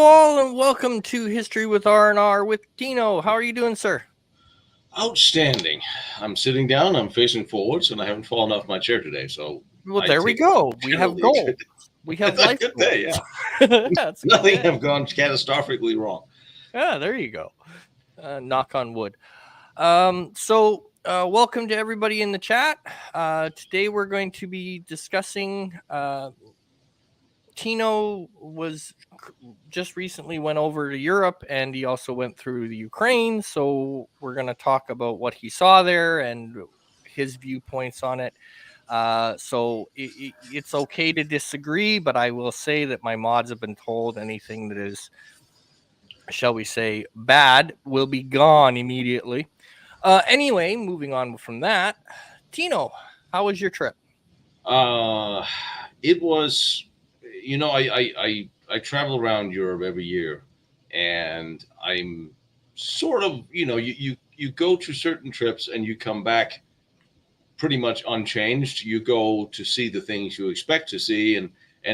all, and welcome to History with R&R with Tino. How are you doing, sir? Outstanding. I'm sitting down, I'm facing forwards, and I haven't fallen off my chair today. So Well, I there we take go. We have generally a goals. good, We have that's a life good goals. day. Yeah. That's a good Nothing day. have gone catastrophically wrong. Yeah, there you go. Knock on wood. Welcome to everybody in the chat. Today we're going to be discussing. Tino was just recently went over to Europe, and he also went through the Ukraine. So we're going to talk about what he saw there and his viewpoints on it. It's okay to disagree, but I will say that my mods have been told anything that is, shall we say, bad will be gone immediately. Anyway, moving on from that, Tino, how was your trip? Uh, it was, I travel around Europe every year, and I'm sort of, you go to certain trips and you come back pretty much unchanged. You go to see the things you expect to see and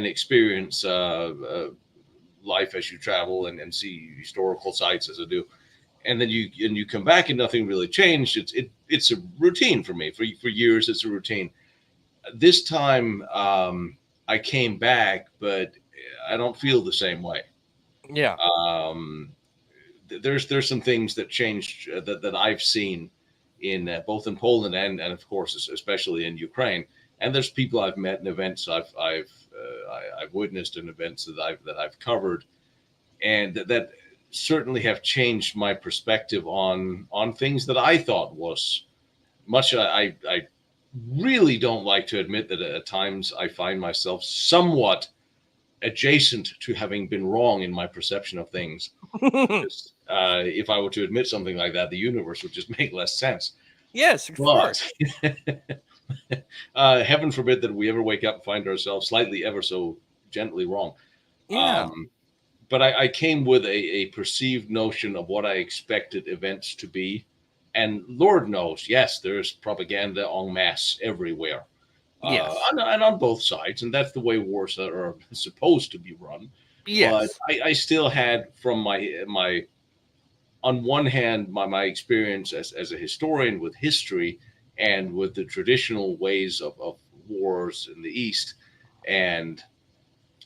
experience life as you travel and see historical sites as I do. And then you come back and nothing really changed. It's a routine for me. For years, it's a routine. This time, I came back, but I don't feel the same way. Yeah. Um, there's some things that changed that I've seen in both in Poland and of course especially in Ukraine. And there's people I've met in events I've witnessed in events that I've covered, and that certainly have changed my perspective on things that I thought was much. I really don't like to admit that at times I find myself somewhat adjacent to having been wrong in my perception of things. Because if I were to admit something like that, the universe would just make less sense. Yes, of But course. heaven forbid that we ever wake up and find ourselves slightly ever so gently wrong. Yeah. Um, but I came with a perceived notion of what I expected events to be. And Lord knows, yes, there's propaganda en masse everywhere, Yes. and on both sides. And that's the way wars are supposed to be run. But Yes. I still had from my on one hand, my experience as a historian with history and with the traditional ways of wars in the East, and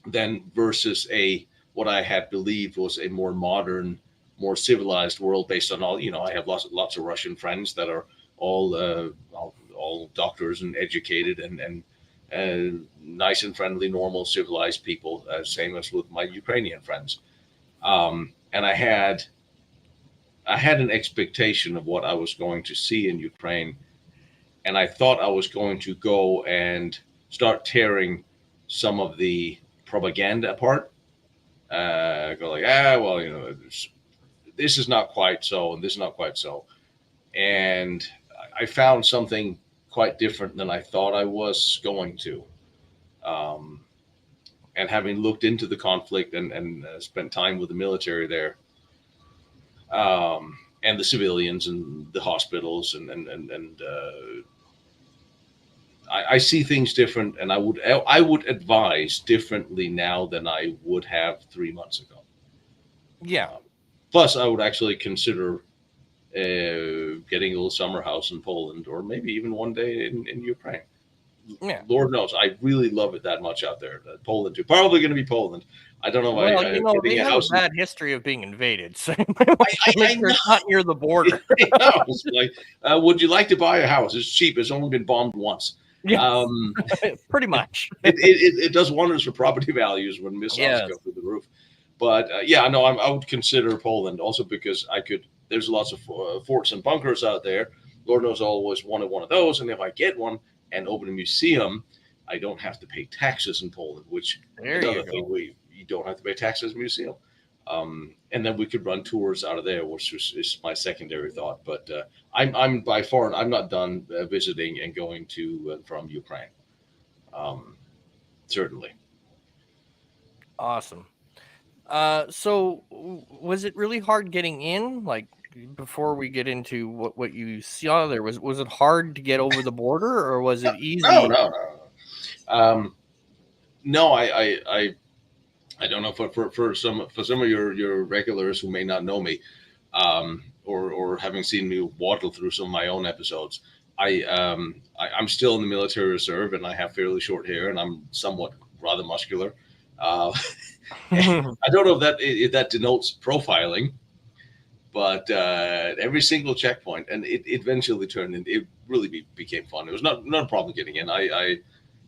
then versus a what I had believed was a more modern, more civilized world based on all. I have lots of Russian friends that are all doctors and educated and nice and friendly, normal, civilized people. Same as with my Ukrainian friends. And I had an expectation of what I was going to see in Ukraine, and I thought I was going to go and start tearing some of the propaganda apart. Go like, well, this is not quite so, and this is not quite so, and I found something quite different than I thought I was going to. Um, and having looked into the conflict and spent time with the military there, and the civilians and the hospitals and I see things different, and I would advise differently now than I would have 3 months ago. Yeah. Plus, I would actually consider getting a little summer house in Poland, or maybe even one day in Ukraine. Yeah. Lord knows, I really love it that much out there. Poland too. Probably going to be Poland. I don't know. Well, they Getting a have a house in bad history of being invaded, so you might want to make I sure it's not near the border. house. Like, would you like to buy a house? It's cheap. It's only been bombed once. Yeah, Um, pretty much. it does wonders for property values when missiles Yes. go through the roof. But yeah, no, I would consider Poland also because I could. There's lots of forts and bunkers out there. Lord knows I always wanted one of those, and if I get one and open a museum, I don't have to pay taxes in Poland, which There you another thing go. you don't have to pay taxes in a museum. And then we could run tours out of there, which is my secondary thought. But I'm by far I'm not done visiting and going to and from Ukraine. Um, certainly. Awesome. Was it really hard getting in? Like, before we get into what you saw there, was it hard to get over the border, or was it No, easy? no, no. No, I I don't know for some of your regulars who may not know me, or having seen me waddle through some of my own episodes. I'm still in the military reserve, and I have fairly short hair, and I'm somewhat rather muscular. Uh, I don't know if that denotes profiling, but every single checkpoint, and it eventually turned in. It really became fun. It was not a problem getting in. I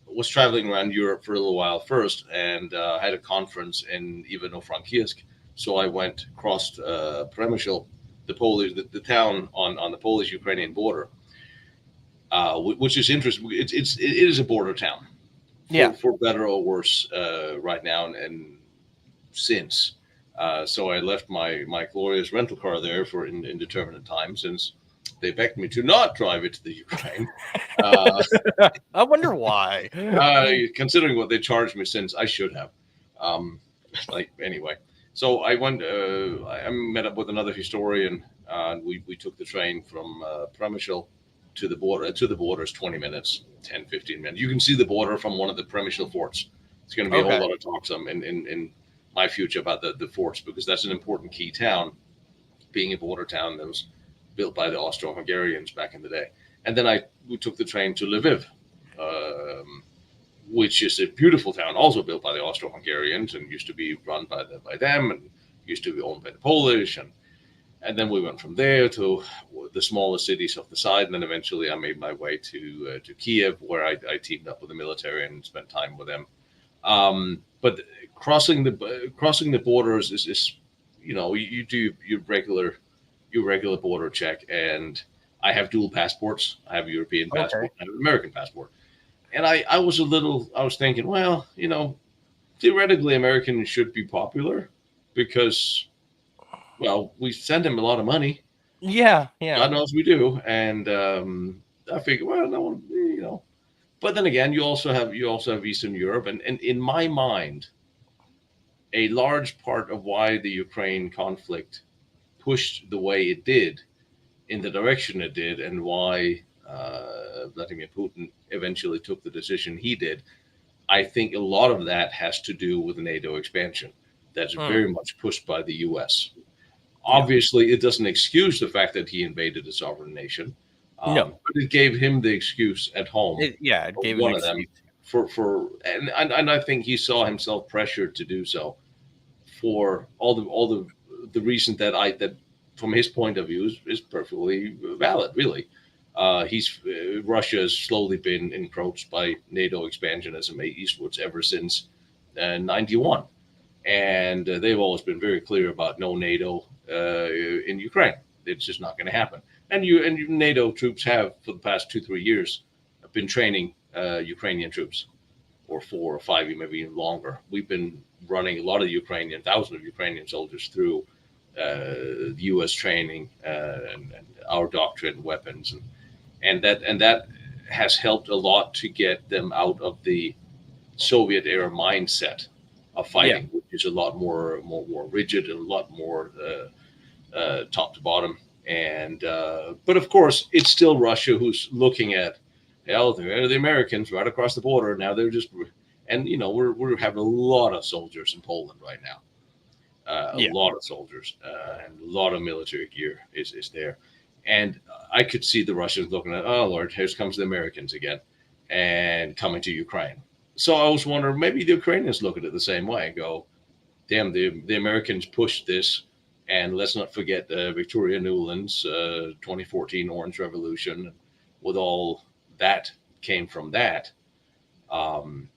was traveling around Europe for a little while first, and had a conference in Ivano-Frankivsk. So I went crossed Przemysl, the town on the Polish-Ukrainian border, which is interesting. It is a border town, Yeah. for better or worse, right now and since. So I left my glorious rental car there for indeterminate time, since they begged me to not drive it to the Ukraine. Uh, I wonder why. Considering what they charged me, since I should have. Um, like anyway, so I went. I met up with another historian, and we took the train from Przemysl to the border. To the border is 20 minutes, 10, 15 minutes. You can see the border from one of the Przemysl forts. It's going to be a whole Okay. lot of talk some in my future about the forts, because that's an important key town, being a border town that was built by the Austro-Hungarians back in the day. And then we took the train to Lviv, um, which is a beautiful town, also built by the Austro-Hungarians, and used to be run by them, and used to be owned by the Polish. And then we went from there to the smaller cities off the side, and then eventually I made my way to Kiev, where I teamed up with the military and spent time with them. But crossing the borders is, you do your regular border check, and I have dual passports. I have a European Okay. passport and an American passport. And I was thinking, well, theoretically, Americans should be popular because, well, we send them a lot of money. Yeah. Yeah. God knows we do. And I figured, well, no one, But then again, you also have Eastern Europe, and in my mind, a large part of why the Ukraine conflict pushed the way it did, in the direction it did, and why Vladimir Putin eventually took the decision he did, I think a lot of that has to do with NATO expansion. That's Hmm. very much pushed by the US. Yeah. Obviously, it doesn't excuse the fact that he invaded a sovereign nation, No. but it gave him the excuse at home, Yeah. It or gave an one of them, excuse. and I think he saw himself pressured to do so, for all the reason that from his point of view is perfectly valid, really. He's Russia has slowly been encroached by NATO expansionism eastwards ever since '91, and they've always been very clear about no NATO in Ukraine. It's just not going to happen. And NATO troops have, for the past 2-3 years, been training Ukrainian troops, or 4 or 5, maybe even longer. We've been running a lot of thousands of Ukrainian soldiers through the U.S. training, and our doctrine, weapons, and that has helped a lot to get them out of the Soviet era mindset of Yeah. fighting, which is a lot more rigid and a lot more top to bottom. And but of course, it's still Russia who's looking at, hell, they're the Americans right across the border. Now they're just, and we're having a lot of soldiers in Poland right now. A Yeah. lot of soldiers, and a lot of military gear is there. And I could see the Russians looking at, oh Lord, here comes the Americans again, and coming to Ukraine. So I was wondering, maybe the Ukrainians look at it the same way and go, damn, the Americans pushed this, and let's not forget Victoria Nuland's 2014 Orange Revolution, with all that came from that. Um,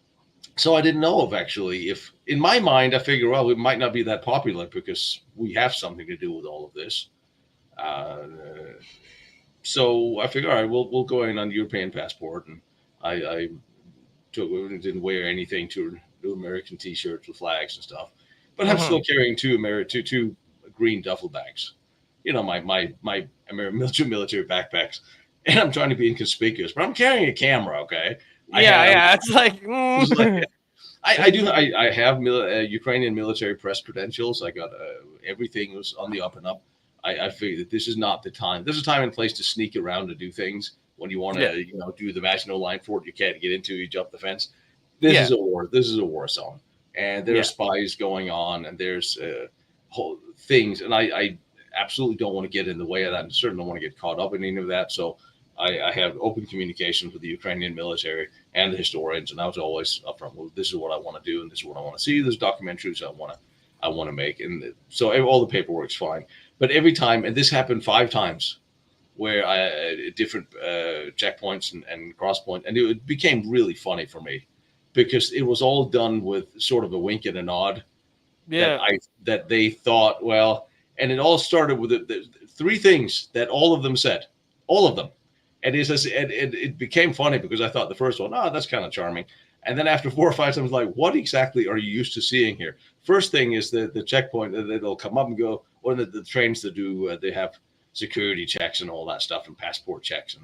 so I didn't know, if in my mind I figure, well, we might not be that popular because we have something to do with all of this. Uh, so I figure, all right, we'll go in on the European passport, and I didn't wear anything to American T-shirts with flags and stuff, but I'm Hmm. still carrying two green duffel bags, my military backpacks, and I'm trying to be inconspicuous, but I'm carrying a camera. Okay, I Yeah. have. Yeah. It's like. It's like, I have Ukrainian military press credentials. I got everything was on the up and up. I figured that this is not the time. There's a time and place to sneak around to do things when you want Yeah. to, do the Maginot Line fort. You can't get into. You jump the fence. This Yeah. is a war. This is a war zone, and there are spies going on, and there's whole things, and I absolutely don't want to get in the way of that, and certainly don't want to get caught up in any of that. So I have open communications with the Ukrainian military and the historians, and I was always upfront. Well, this is what I want to do, and this is what I want to see. There's documentaries I want to make, and so all the paperwork's fine. But every time, and this happened 5 times, where I different checkpoints and cross point, and it became really funny for me because it was all done with sort of a wink and a nod. Yeah. That they thought, well, and it all started with the 3 things that all of them said, all of them. And it became funny because I thought the first one, that's kind of charming. And then after 4 or 5 times, like, what exactly are you used to seeing here? First thing is the checkpoint that they'll come up and go, or the trains that do, they have security checks and all that stuff and passport checks.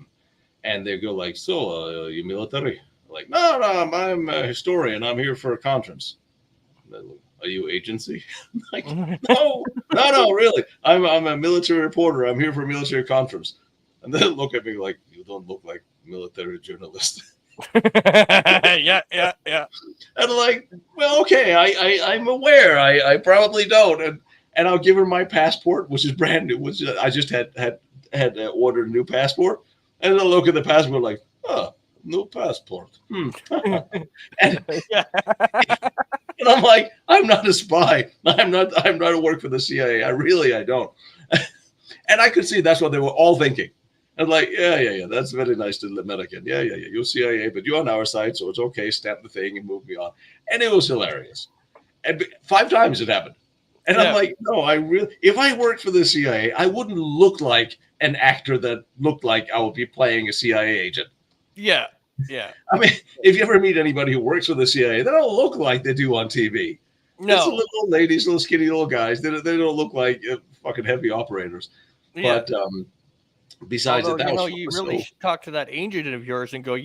And they go like, so, you military? Like, no, I'm a historian. I'm here for a conference. Are you agency? Like, no, really. I'm a military reporter. I'm here for a military conference. And they look at me like, you don't look like military journalist. yeah. And I'm like, well, okay, I'm aware. I probably don't. And I'll give her my passport, which is brand new. Which I just had ordered a new passport. And they'll look at the passport like, new passport. And I'm like, I'm not a spy. I'm not a work for the CIA. I don't. And I could see that's what they were all thinking. And like, yeah, that's very nice to the American. Yeah, you're CIA, but you're on our side, so it's okay. Stamp the thing and move me on. And it was hilarious. And 5 times it happened. And I'm like, no, if I worked for the CIA, I wouldn't look like an actor that looked like I would be playing a CIA agent. Yeah. I mean, if you ever meet anybody who works for the CIA, they don't look like they do on TV. No. It's little old ladies, little skinny little guys. They don't look like fucking heavy operators. Yeah. But besides that, you really should talk to that agent of yours and go,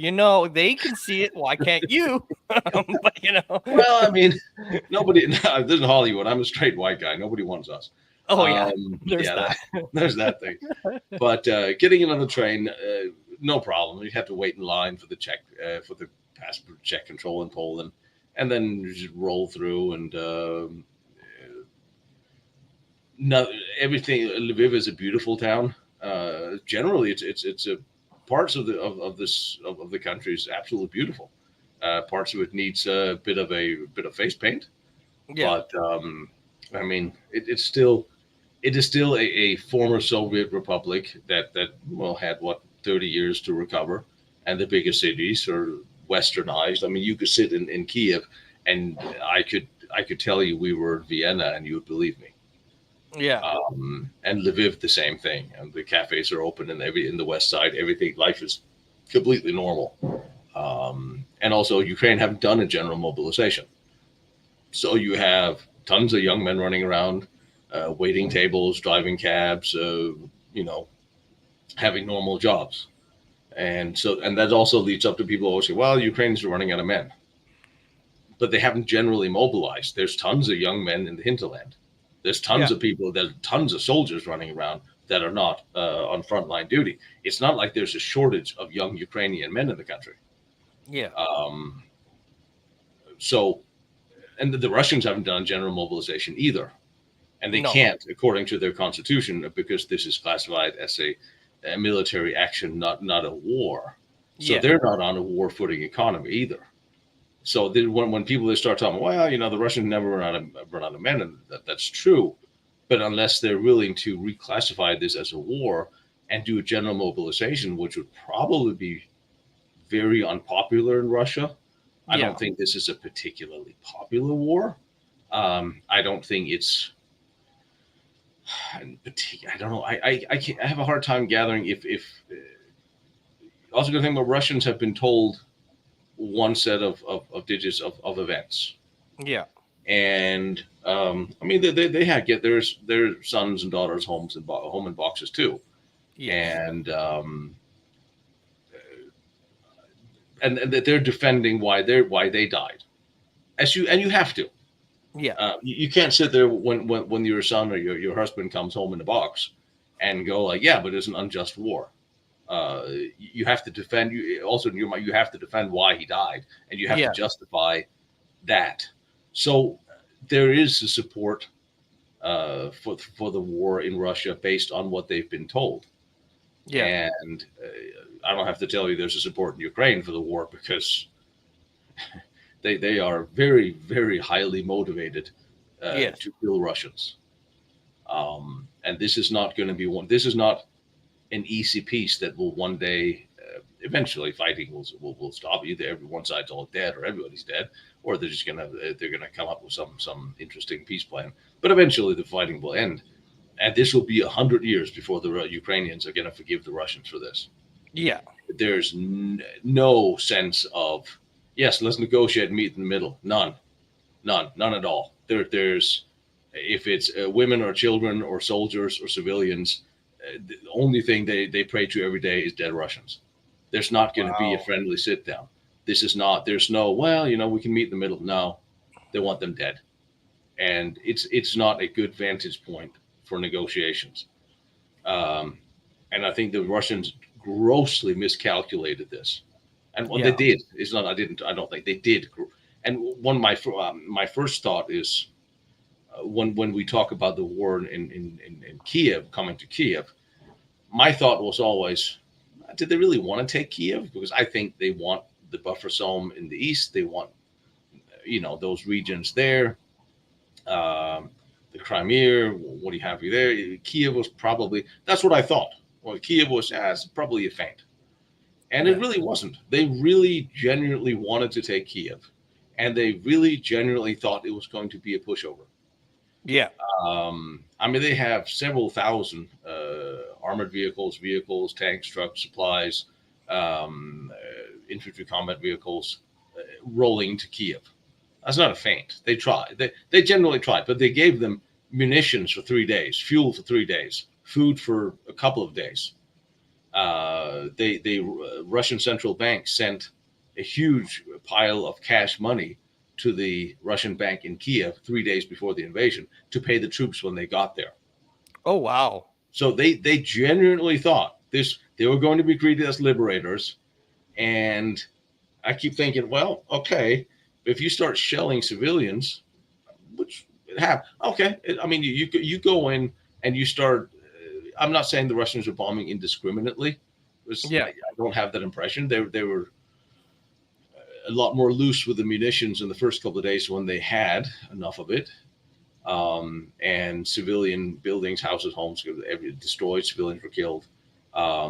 they can see it. Why can't you? But well, I mean, nobody. This is Hollywood. I'm a straight white guy. Nobody wants us. Oh yeah, there's that thing. But getting in on the train, no problem. You have to wait in line for the check for the passport check control in Poland, and then you just roll through and. No, everything. Lviv is a beautiful town. Generally, it's a parts of the country is absolutely beautiful. Parts of it needs a bit of face paint. Yeah. But I mean, it is still a former Soviet republic that had 30 years to recover, and the biggest cities are westernized. I mean, you could sit in Kiev, and I could tell you we were in Vienna, and you would believe me. Yeah. And Lviv, the same thing. And the cafes are open in the west side. Everything, life is completely normal. And also, Ukraine haven't done a general mobilization. So you have tons of young men running around, waiting tables, driving cabs, having normal jobs. And that also leads up to people always say, well, Ukrainians are running out of men. But they haven't generally mobilized. There's tons of young men in the hinterland. There's tons of people, there's tons of soldiers running around that are not on frontline duty. It's not like there's a shortage of young Ukrainian men in the country. Yeah. So, and the Russians haven't done general mobilization either. And they can't, according to their constitution, because this is classified as a military action, not a war. So they're not on a war footing economy either. So when people start talking, well, the Russians never run out of men, and that's true. But unless they're willing to reclassify this as a war and do a general mobilization, which would probably be very unpopular in Russia, I don't think this is a particularly popular war. I don't think it's. I don't know. I have a hard time gathering if. Also, the thing about Russians have been told one set of digits of events. Yeah. And I mean, they get their sons and daughters' home in boxes too. Yeah. And they're defending why they died, and you have to. Yeah. You can't sit there when your son or your husband comes home in a box and go like, yeah, but it's an unjust war. You have to defend. You have to defend why he died, and you have to justify that. So there is a support for the war in Russia based on what they've been told. Yeah. And I don't have to tell you there's a support in Ukraine for the war because they are very, very highly motivated Yes. to kill Russians. And this is not going to be one. This is not an easy peace that will one day. Eventually, fighting will stop. Either one side's all dead, or everybody's dead, or they're gonna come up with some interesting peace plan. But eventually, the fighting will end, and this will be 100 years before the Ukrainians are gonna forgive the Russians for this. Yeah. There's no sense of yes, let's negotiate, meet in the middle. None at all. There's if it's women or children or soldiers or civilians, the only thing they pray to every day is dead Russians. There's not going to be a Wow. friendly sit down. This is not. There's no. Well, we can meet in the middle. No, they want them dead, and it's not a good vantage point for negotiations. Um, and I think the Russians grossly miscalculated this, and well, they Yeah. did. It's not. I didn't. I don't think they did. And one of my first thought is when we talk about the war in Kiev, coming to Kiev, my thought was always, did they really want to take Kiev? Because I think they want the buffer zone in the east. They want, those regions there, um, the Crimea. What do you have you there? Kiev was probably, that's what I thought. Well, Kiev was it's probably a feint. And it Yeah. really wasn't. They really genuinely wanted to take Kiev. And they really genuinely thought it was going to be a pushover. Yeah. I mean, they have several thousand armored vehicles, tanks, trucks, supplies, infantry combat vehicles rolling to Kiev. That's not a feint. They tried. They generally tried, but they gave them munitions for 3 days, fuel for 3 days, food for a couple of days. They Russian central bank sent a huge pile of cash money to the Russian bank in Kiev 3 days before the invasion to pay the troops when they got there. Oh, wow. So they genuinely thought this they were going to be greeted as liberators. And I keep thinking, well, okay, if you start shelling civilians, which it happened, okay. I mean, you go in and you start. I'm not saying the Russians are bombing indiscriminately. Yeah. I don't have that impression. They were a lot more loose with the munitions in the first couple of days when they had enough of it. And civilian buildings, houses, homes, destroyed. Civilians were killed. A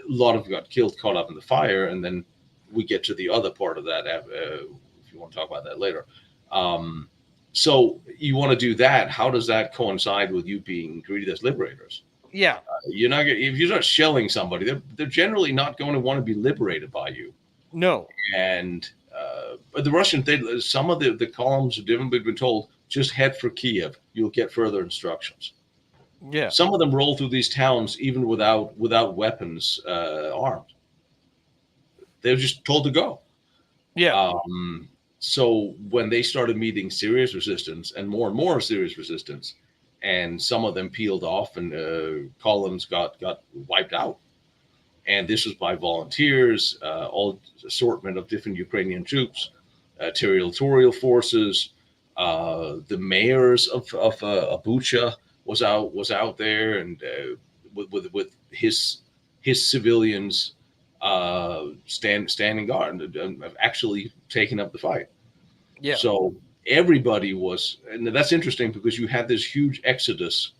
lot of them got killed, caught up in the fire, and then we get to the other part of that. If you want to talk about that later. Um, so you want to do that? How does that coincide with you being greeted as liberators? Yeah. You're not if you start shelling somebody, they're generally not going to want to be liberated by you. No. And but the Russians, some of the columns have been told just head for Kiev. You'll get further instructions. Yeah. Some of them roll through these towns even without weapons armed. They're just told to go. Yeah. Um, so when they started meeting serious resistance and more serious resistance, and some of them peeled off and columns got wiped out, and this was by volunteers, all assortment of different Ukrainian troops, territorial forces. The mayors of Bucha was out there, and with his civilians standing guard and actually taking up the fight. Yeah. So everybody was, and that's interesting because you had this huge exodus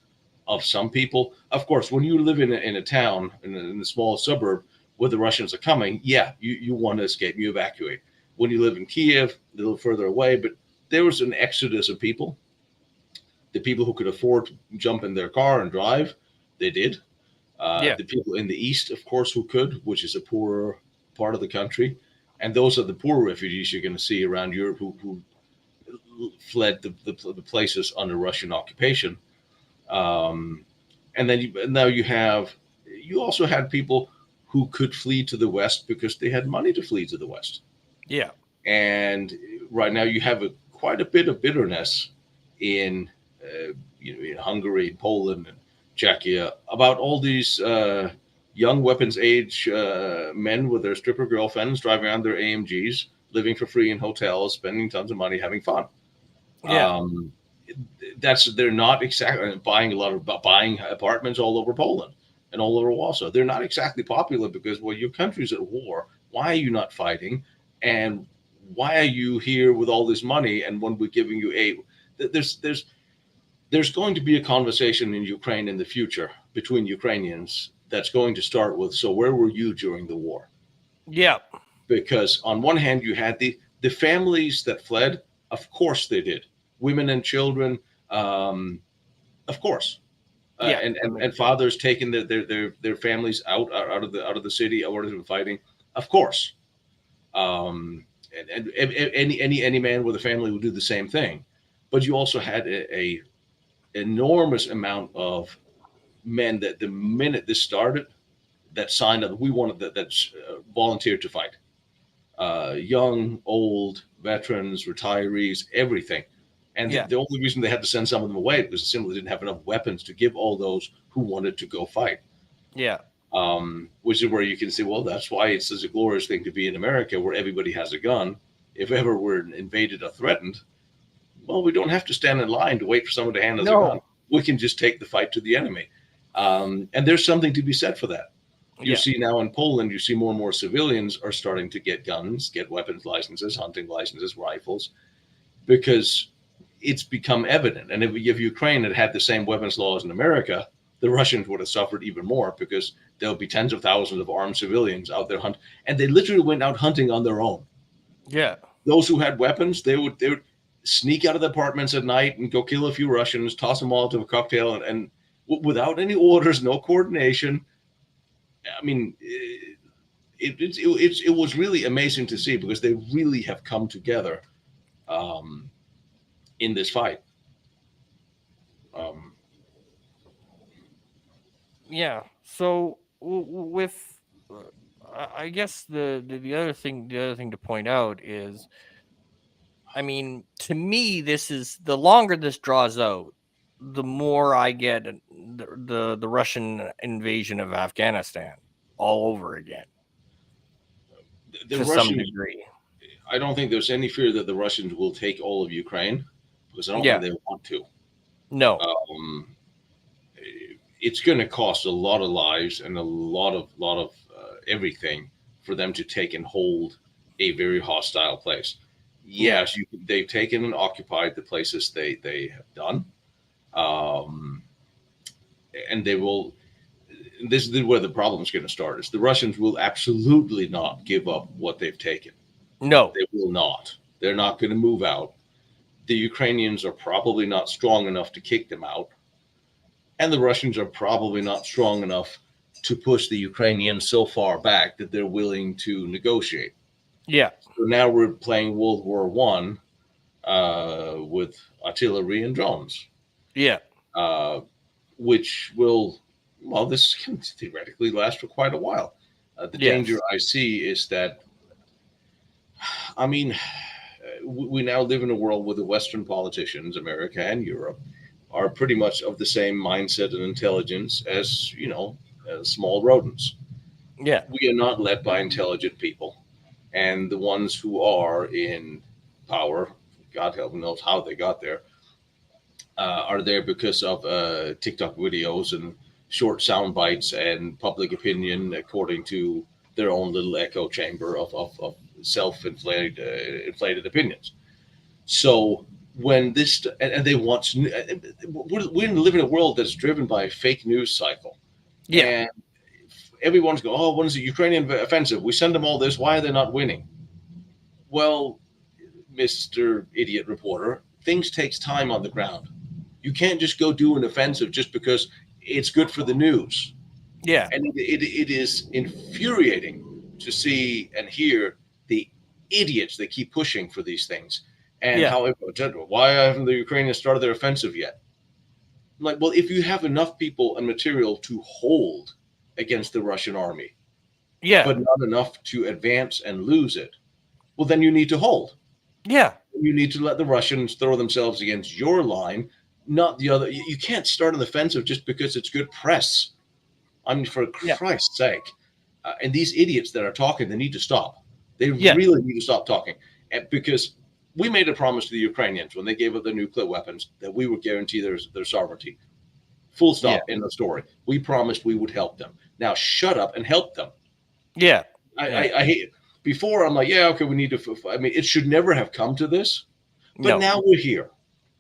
of some people. Of course, when you live in a town, in a small suburb where the Russians are coming, yeah, you want to escape, you evacuate. When you live in Kiev, a little further away, but there was an exodus of people. The people who could afford to jump in their car and drive, they did. Yeah. The people in the east, of course, who could, which is a poorer part of the country. And those are the poor refugees you're going to see around Europe who fled the places under Russian occupation. Um, and then now you also had people who could flee to the West because they had money to flee to the West. Yeah. And right now you have quite a bit of bitterness in, in Hungary, Poland, and Czechia about all these young weapons age men with their stripper girlfriends driving around their AMGs, living for free in hotels, spending tons of money, having fun. Yeah. That's they're not exactly buying a lot of buying apartments all over Poland and all over Warsaw. They're not exactly popular because well, your country's at war. Why are you not fighting? And why are you here with all this money? And when we're giving you aid, there's going to be a conversation in Ukraine in the future between Ukrainians that's going to start with, so where were you during the war? Yeah. Because on one hand you had the families that fled, of course they did, women and children, um, of course, Yeah. That and makes sense. fathers taking their families out of the city in order to fighting, of course. And any man with a family would do the same thing, but you also had a enormous amount of men that the minute this started that signed up, we wanted that volunteered to fight, young, old, veterans, retirees, everything. And Yeah. the only reason they had to send some of them away was they simply didn't have enough weapons to give all those who wanted to go fight. Yeah. Which is where you can say, well, that's why it's such a glorious thing to be in America, where everybody has a gun. If ever we're invaded or threatened, well, we don't have to stand in line to wait for someone to hand us a gun. No. We can just take the fight to the enemy. And there's something to be said for that. You Yeah. see now in Poland, you see more and more civilians are starting to get guns, get weapons licenses, hunting licenses, rifles, because it's become evident. And if Ukraine had had the same weapons laws in America, the Russians would have suffered even more because there'll be tens of thousands of armed civilians out there hunting. And they literally went out hunting on their own. Yeah. Those who had weapons, they would sneak out of the apartments at night and go kill a few Russians, toss them all to a cocktail, and without any orders, no coordination. I mean, it was really amazing to see because they really have come together um, in this fight. Um, Yeah. So with I guess the other thing to point out is, I mean, to me, this is the longer this draws out, the more I get the Russian invasion of Afghanistan all over again the to some Russians, degree. I don't think there's any fear that the Russians will take all of Ukraine because I don't think Yeah. they want to. No. Um, it's going to cost a lot of lives and a lot of everything for them to take and hold a very hostile place. Yeah. Yes, they've taken and occupied the places they have done, um, and they will. This is where the problem is going to start. Is the Russians will absolutely not give up what they've taken. No. They will not. They're not going to move out. The Ukrainians are probably not strong enough to kick them out, and the Russians are probably not strong enough to push the Ukrainians so far back that they're willing to negotiate. Yeah. So now we're playing World War One with artillery and drones, Yeah. uh, which will, well, this can theoretically last for quite a while. The danger Yes. I see is that, I mean, we now live in a world where the Western politicians, America and Europe, are pretty much of the same mindset and intelligence as, as small rodents. Yeah. We are not led by intelligent people. And the ones who are in power, God help them knows how they got there, are there because of TikTok videos and short sound bites and public opinion according to their own little echo chamber of self-inflated inflated opinions. So when this and they want, we live in a world that's driven by a fake news cycle, Yeah. and everyone's going, oh, when is the Ukrainian offensive? We send them all this. Why are they not winning? Well, Mr. Idiot Reporter, things takes time on the ground. You can't just go do an offensive just because it's good for the news. Yeah. And it is infuriating to see and hear the idiots that keep pushing for these things. And Yeah. how, why haven't the Ukrainians started their offensive yet? I'm like, well, if you have enough people and material to hold against the Russian army, Yeah. but not enough to advance and lose it, well, then you need to hold. Yeah. You need to let the Russians throw themselves against your line, not the other. You can't start an offensive just because it's good press. I mean, for Yeah. Christ's sake. And these idiots that are talking, they need to stop. They Yeah. really need to stop talking. And because We made a promise to the Ukrainians when they gave up their nuclear weapons that we would guarantee their sovereignty. Full Yeah. stop in the story. We promised we would help them. Now shut up and help them. Yeah. I, Yeah. I, I hate. Before I'm like, yeah, okay, we need to. I mean, it should never have come to this, but No, now we're here.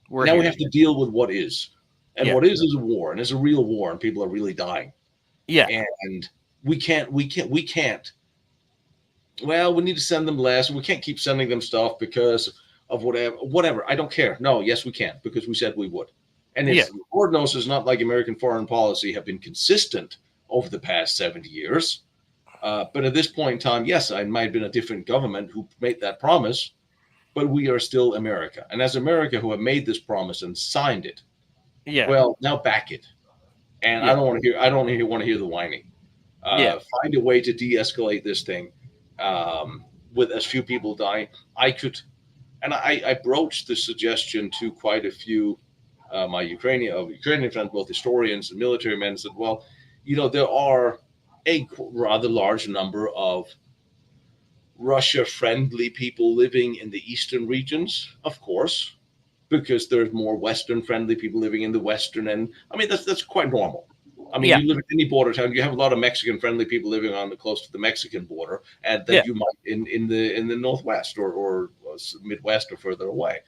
we're Now we here. have to deal with what is, and Yeah. what is a war, and it's a real war, and people are really dying, Yeah. and we can't. Well, we need to send them less. We can't keep sending them stuff because of whatever. I don't care. No, yes, we can because we said we would. And Yeah. it's Lord knows it's not like American foreign policy have been consistent over the past 70 years. But at this point in time, yes, I might have been a different government who made that promise, but we are still America. And as America who have made this promise and signed it, Yeah. well, now back it. And Yeah. I don't want to hear the whining. Yeah. Find a way to de-escalate this thing with as few people dying. I could, and I broached the suggestion to quite a few my Ukrainian friends, both historians and military men, said, well, there are a rather large number of Russia-friendly people living in the eastern regions, of course, because there's more Western-friendly people living in the western end. I mean, that's quite normal. I mean, Yeah. you live in any border town, you have a lot of Mexican-friendly people living on the close to the Mexican border, and Yeah. that you might in the Northwest or Midwest or further away.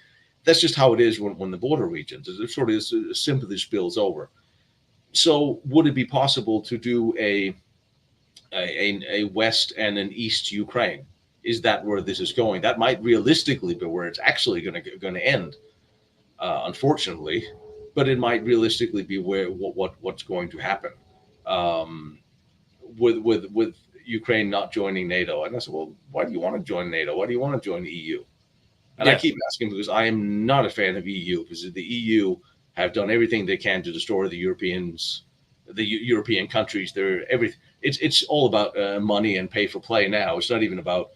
That's just how it is when the border regions. It sort of simply spills over. So, would it be possible to do a West and an East Ukraine? Is that where this is going? That might realistically be where it's actually going to end, unfortunately, but it might realistically be where what's going to happen um, with Ukraine not joining NATO. And I said, well, why do you want to join NATO? Why do you want to join the EU? And I Yeah. keep asking because I am not a fan of EU because the EU have done everything they can to destroy the Europeans, the European countries. They're everything. It's all about money and pay for play now. It's not even about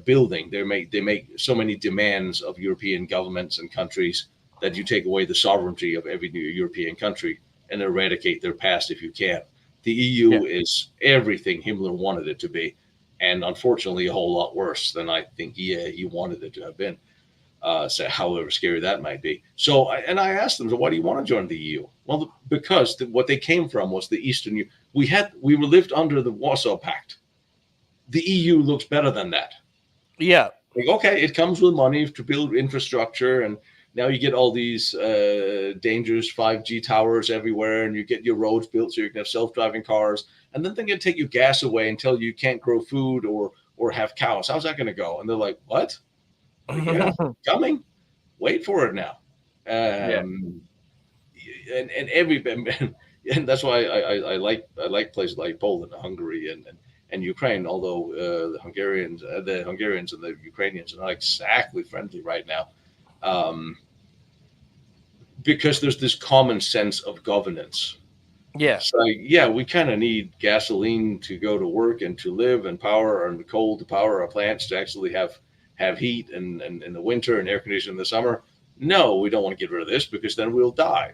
building. They make so many demands of European governments and countries that you take away the sovereignty of every new European country and eradicate their past if you can. The Yeah. EU is everything Himmler wanted it to be, and unfortunately, a whole lot worse than I think he wanted it to have been. So, however scary that might be. So, I asked them, so why do you want to join the EU? Well, because what they came from was the Eastern. We were lived under the Warsaw Pact. The EU looks better than that. Yeah. Like, okay, it comes with money to build infrastructure, and now you get all these dangerous 5G towers everywhere, and you get your roads built so you can have self-driving cars, and then they're going to take your gas away and tell you can't grow food or have cows. How's that going to go? And they're like, what? Like, yeah, coming. Wait for it now. Yeah. Um, and every and that's why I like places like Poland, Hungary, and Ukraine. Although the Hungarians and the Ukrainians are not exactly friendly right now, um, because there's this common sense of governance. Yeah. So yeah, we kind of need gasoline to go to work and to live, and power and coal to power our plants to actually have heat and in the winter and air conditioning in the summer. No, we don't want to get rid of this because then we'll die.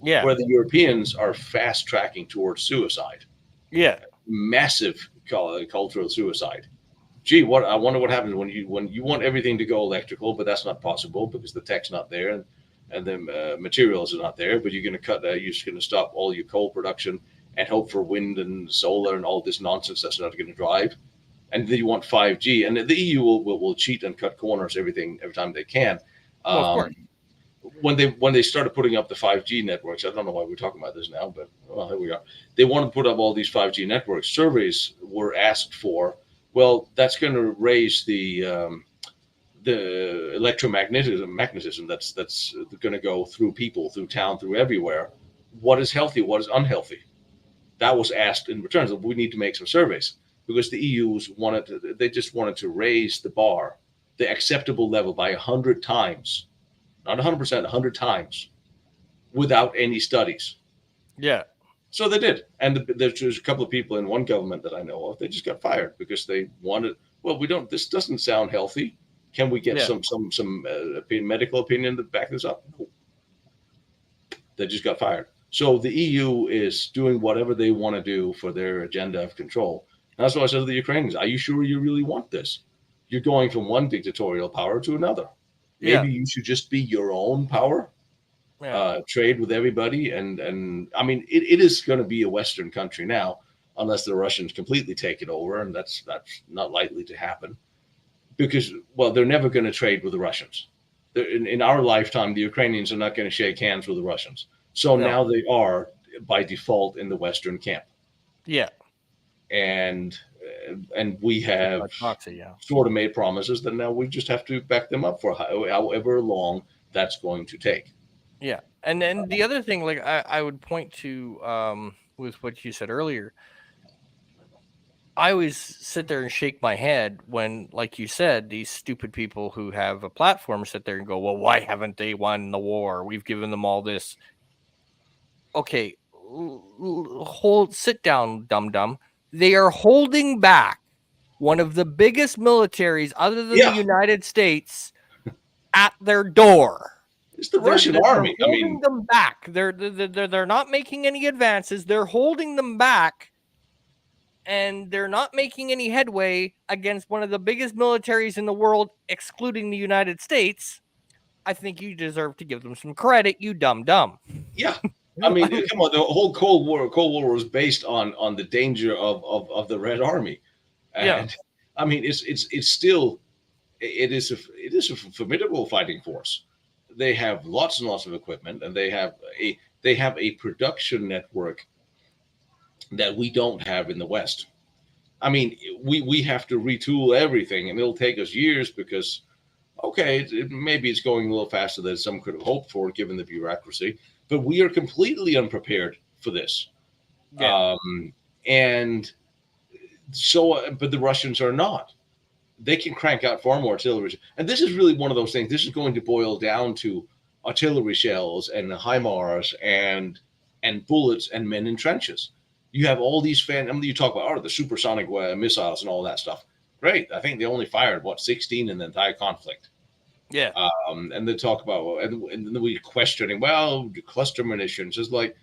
Yeah. Where the Europeans are fast tracking towards suicide, Yeah. massive cultural suicide. Gee, what I wonder what happens when you want everything to go electrical, but that's not possible because the tech's not there and the materials are not there. But you're going to you're just going to stop all your coal production and hope for wind and solar and all this nonsense that's not going to drive. And then you want 5G, and the EU will cheat and cut corners every time they can. Well, of course. When they started putting up the 5G networks, I don't know why we're talking about this now, but well, here we are. They want to put up all these 5G networks. Surveys were asked for. Well, that's going to raise the electromagnetism that's going to go through people, through town, through everywhere. What is healthy? What is unhealthy? That was asked in return. So we need to make some surveys because the EU's they just wanted to raise the bar, the acceptable level by 100 times, not 100%, 100 times, without any studies. Yeah. So they did, and there's a couple of people in one government that I know of. They just got fired because they wanted. Well, we don't. This doesn't sound healthy. Can we get Yeah. some medical opinion to back this up? No. They just got fired. So the EU is doing whatever they want to do for their agenda of control. And that's why I said to the Ukrainians, are you sure you really want this? You're going from one dictatorial power to another. Yeah. Maybe you should just be your own power, Yeah. trade with everybody, and I mean, it is going to be a Western country now, unless the Russians completely take it over, and that's not likely to happen because, well, they're never going to trade with the Russians. In our lifetime, the Ukrainians are not going to shake hands with the Russians. So No. now they are by default in the Western camp, Yeah. and and we have By proxy. Yeah. sort of made promises that now we just have to back them up for however long that's going to take. Yeah. And then the other thing, like I would point to with what you said earlier, I always sit there and shake my head when, like you said, these stupid people who have a platform sit there and go, well, why haven't they won the war? We've given them all this. Okay, sit down, dum dum. They are holding back one of the biggest militaries other than the Yeah, United States at their door. it's the They're Russian they're, they're army. I mean, holding them back. They're not making any advances. They're holding them back, and they're not making any headway against one of the biggest militaries in the world, excluding the United States. I think you deserve to give them some credit, you dumb dumb. yeah. I mean, come on. The whole Cold War was based on the danger of the Red Army, Yeah, and I mean, it's still it is a formidable fighting force. They have lots and lots of equipment, and they have a production network that we don't have in the West. I mean, we have to retool everything, and it'll take us years because okay, maybe it's going a little faster than some could have hoped for given the bureaucracy, but we are completely unprepared for this. yeah, And so, but the Russians are not. They can crank out far more artillery. And this is really one of those things. This is going to boil down to artillery shells and HIMARS and bullets and men in trenches. You have all these I mean, you talk about the supersonic missiles and all that stuff. Great. I think they only fired 16 in the entire conflict. yeah, And they talk about and then we questioning. Well, cluster munitions is like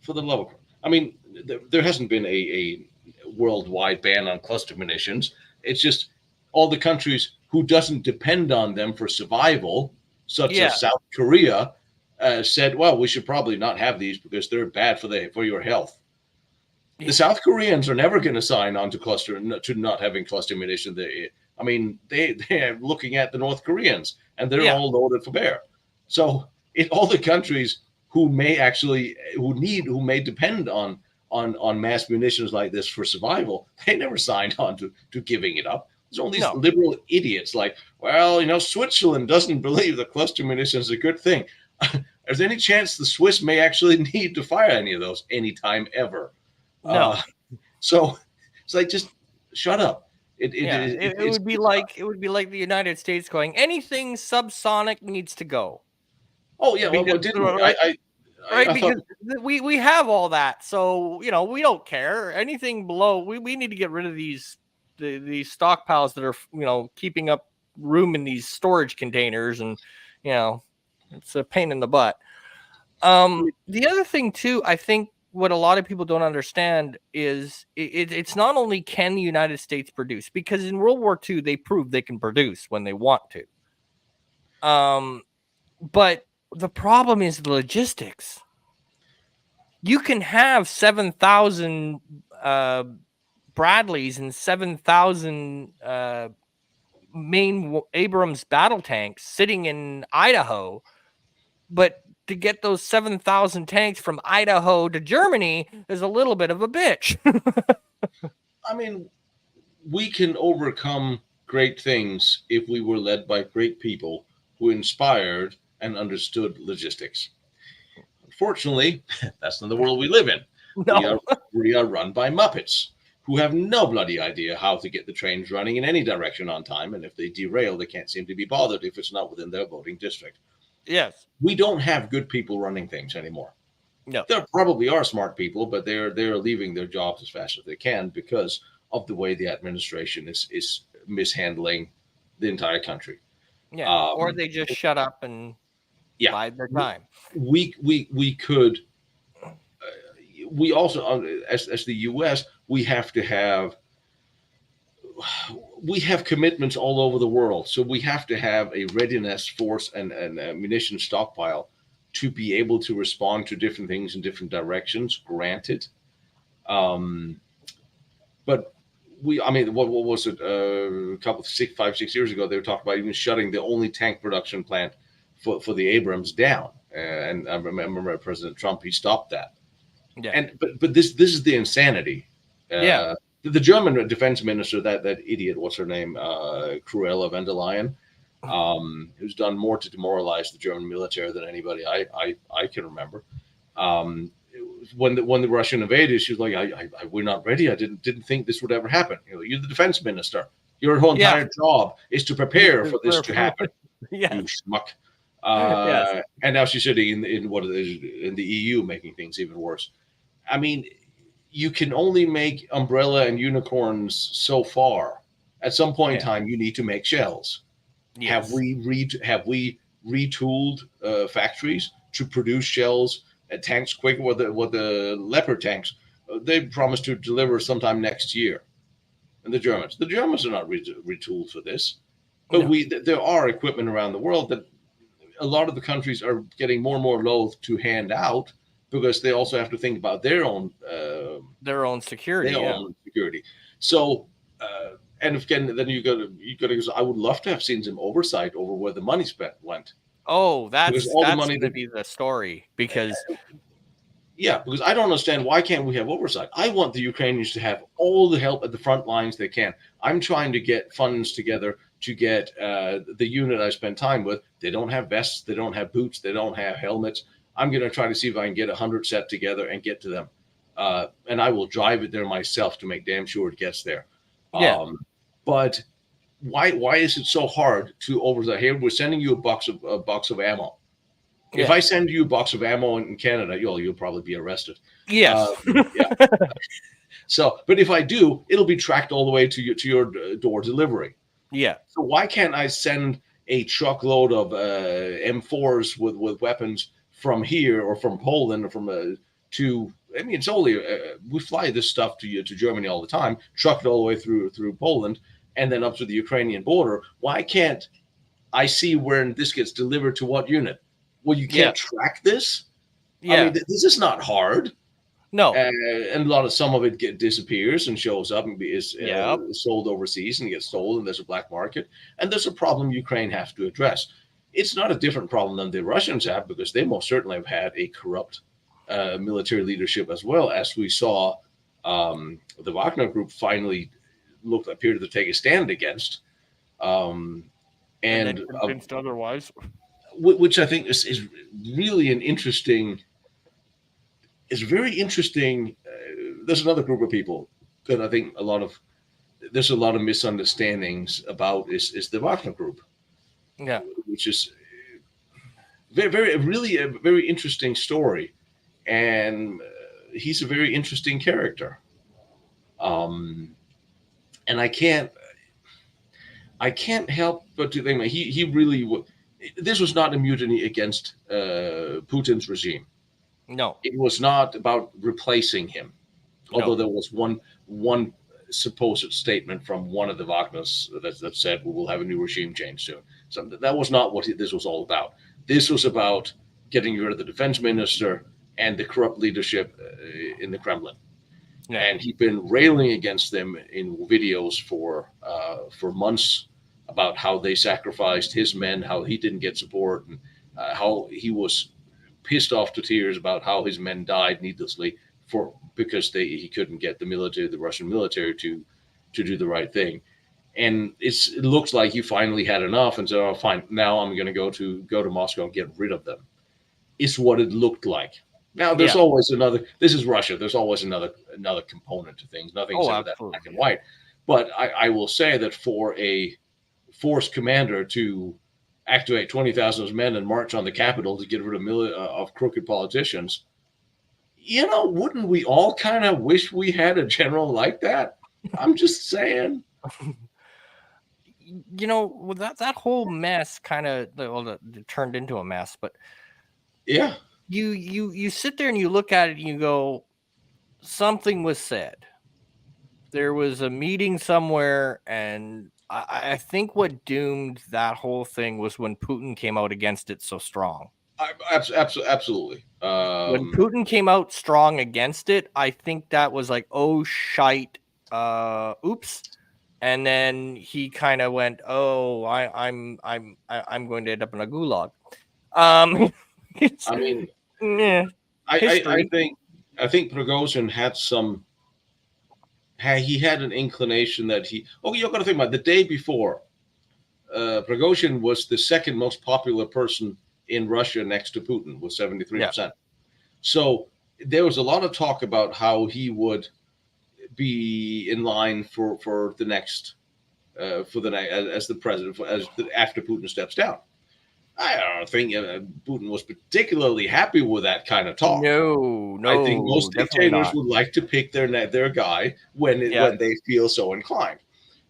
for the love of. I mean, there hasn't been a worldwide ban on cluster munitions. It's just all the countries who doesn't depend on them for survival, such yeah, as South Korea, said, "Well, we should probably not have these because they're bad for your health." The yeah, South Koreans are never going to sign on to not having cluster munition. I mean, they're looking at the North Koreans, and they're yeah. all loaded for bear. So, all the countries who may depend on mass munitions like this for survival, they never signed on to giving it up. There's all these No, liberal idiots like, well, Switzerland doesn't believe that cluster munitions is a good thing. There's any chance the Swiss may actually need to fire any of those anytime ever? no. Uh, so it's like just shut up. Yeah, It's it would be like the United States going anything subsonic needs to go oh yeah. Well, because what didn't we? right, right, I thought because we have all that, so we don't care anything below. We need to get rid of these stockpiles that are keeping up room in these storage containers, and you know it's a pain in the butt. The other thing too, I think what a lot of people don't understand is it's not only can the United States produce, because in World War II they proved they can produce when they want to. But the problem is the logistics. You can have 7,000 Bradleys and 7,000 main Abrams battle tanks sitting in Idaho, but to get those 7,000 tanks from Idaho to Germany is a little bit of a bitch. I mean, we can overcome great things if we were led by great people who inspired and understood logistics. Unfortunately, that's not the world we live in. We No, are we are run by muppets who have no bloody idea how to get the trains running in any direction on time, and if they derail, they can't seem to be bothered if it's not within their voting district. yes, We don't have good people running things anymore. no, There probably are smart people, but they're leaving their jobs as fast as they can because of the way the administration is mishandling the entire country. yeah, or Um, they just shut up and yeah, bide their time. we could. We also, as the U.S., we have to have we have commitments all over the world, so we have to have a readiness force and ammunition stockpile to be able to respond to different things in different directions. Granted, um, but I mean, what was it? A couple, 5, 6 years ago, they were talking about even shutting the only tank production plant for the Abrams down. And I remember President Trump, he stopped that. Yeah. And but this is the insanity. Yeah. The German defense minister, that idiot, what's her name, Cruella von der Leyen, who's done more to demoralize the German military than anybody I can remember. Um, when the Russian invaded, she was like, "We're not ready. I didn't think this would ever happen. You know, you're the defense minister. Your whole Yeah. entire job is to prepare for this to happen. Yeah. You schmuck." Yes. And now she's sitting in what is in the EU, making things even worse. I mean, you can only make umbrella and unicorns so far. At some point in Yeah. time, you need to make shells. Have Yes. we retooled factories to produce shells and tanks quicker? With the Leopard tanks, they promised to deliver sometime next year. And the Germans are not retooled for this. But No. there are equipment around the world that a lot of the countries are getting more and more loath to hand out because they also have to think about Their own security. their Yeah. own security. So, and again, then you got to. I would love to have seen some oversight over where the money spent went, Oh, because that's all the that's money going to that, be the story because yeah, because I don't understand why can't we have oversight. I want the Ukrainians to have all the help at the front lines they can. I'm trying to get funds together to get the unit I spend time with. They don't have vests, they don't have boots, they don't have helmets. I'm going to try to see if I can get 100 set together and get to them, and I will drive it there myself to make damn sure it gets there. yeah. But why is it so hard to oversight? Here we're sending you a box of ammo. If Yeah. I send you a box of ammo in Canada, you'll probably be arrested. Yes. Yeah. So, but if I do, it'll be tracked all the way to your door delivery. Yeah. So why can't I send a truckload of M4s with weapons from here or from Poland or from to? I mean, it's only we fly this stuff to Germany all the time, truck it all the way through Poland, and then up to the Ukrainian border. Why can't I see where this gets delivered to what unit? Well, you Yeah. can't track this. I mean, Yeah. this is not hard. No. And some of it disappears and shows up and is Yeah. sold overseas and gets sold, and there's a black market, and there's a problem Ukraine has to address. It's not a different problem than the Russians have, because they most certainly have had a corrupt military leadership, as well as we saw the Wagner group finally appeared to take a stand against, um, And then and convinced otherwise. which I think is really an interesting. It's very interesting. There's another group of people that I think there's a lot of misunderstandings about is the Wagner group, Yeah. which is really a very interesting story, and he's a very interesting character. Um, and I can't help but to think he really. This was not a mutiny against Putin's regime. No. It was not about replacing him, although No. there was one supposed statement from one of the Wagners that said we will have a new regime change soon. So that was not what this was all about. This was about getting rid of the defense minister and the corrupt leadership in the Kremlin. Yeah. And he'd been railing against them in videos for months about how they sacrificed his men, how he didn't get support, and how he was pissed off to tears about how his men died needlessly because he couldn't get the Russian military to do the right thing. And it looks like he finally had enough and said, "Oh, fine, now I'm going to go to Moscow and get rid of them." It's what it looked like. Now there's Yeah. always another. This is Russia. There's always another component to things. Nothing's Oh, ever that absolutely. black and white. But I will say that for a force commander to activate 20,000 men and march on the capital to get rid of crooked politicians, wouldn't we all kind of wish we had a general like that? I'm just saying. Well, that whole mess kind of turned into a mess, but Yeah. you sit there and you look at it and you go, something was said. there was a meeting somewhere, and I think what doomed that whole thing was when Putin came out against it so strong. Absolutely. When Putin came out strong against it, I think that was like, oh shite, oops. And then he kind of went, "Oh, I'm going to end up in a gulag." It's I mean, yeah, I history. think Prigozhin had he had an inclination that he. Okay, you're going to think about it. The day before, Prigozhin was the second most popular person in Russia next to Putin with Yeah, 73%. So there was a lot of talk about how he would be in line for the next for the as the president after Putin steps down. I don't think Putin was particularly happy with that kind of talk. no, I think no, most definitely dictators not. would like to pick their guy Yeah, when they feel so inclined.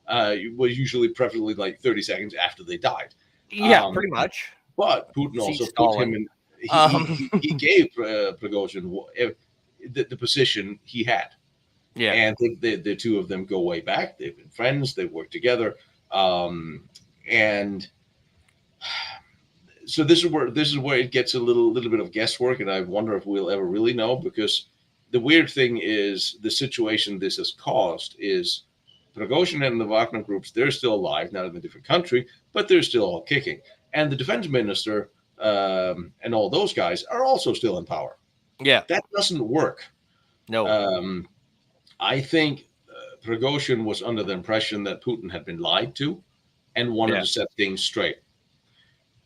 Was usually preferably like 30 seconds after they died. yeah, Um, pretty much. but Putin Seat also put him stalling. in. He Um, gave Prigozhin the position he had, yeah, and the two of them go way back. They've been friends. They've worked together, and so this is where it gets a little bit of guesswork, and I wonder if we'll ever really know, because the weird thing is the situation this has caused is Prigozhin and the Wagner groups, they're still alive, not in a different country, but they're still all kicking. And the defense minister and all those guys are also still in power. yeah, That doesn't work. no, Um, I think Prigozhin was under the impression that Putin had been lied to and wanted yeah, to set things straight.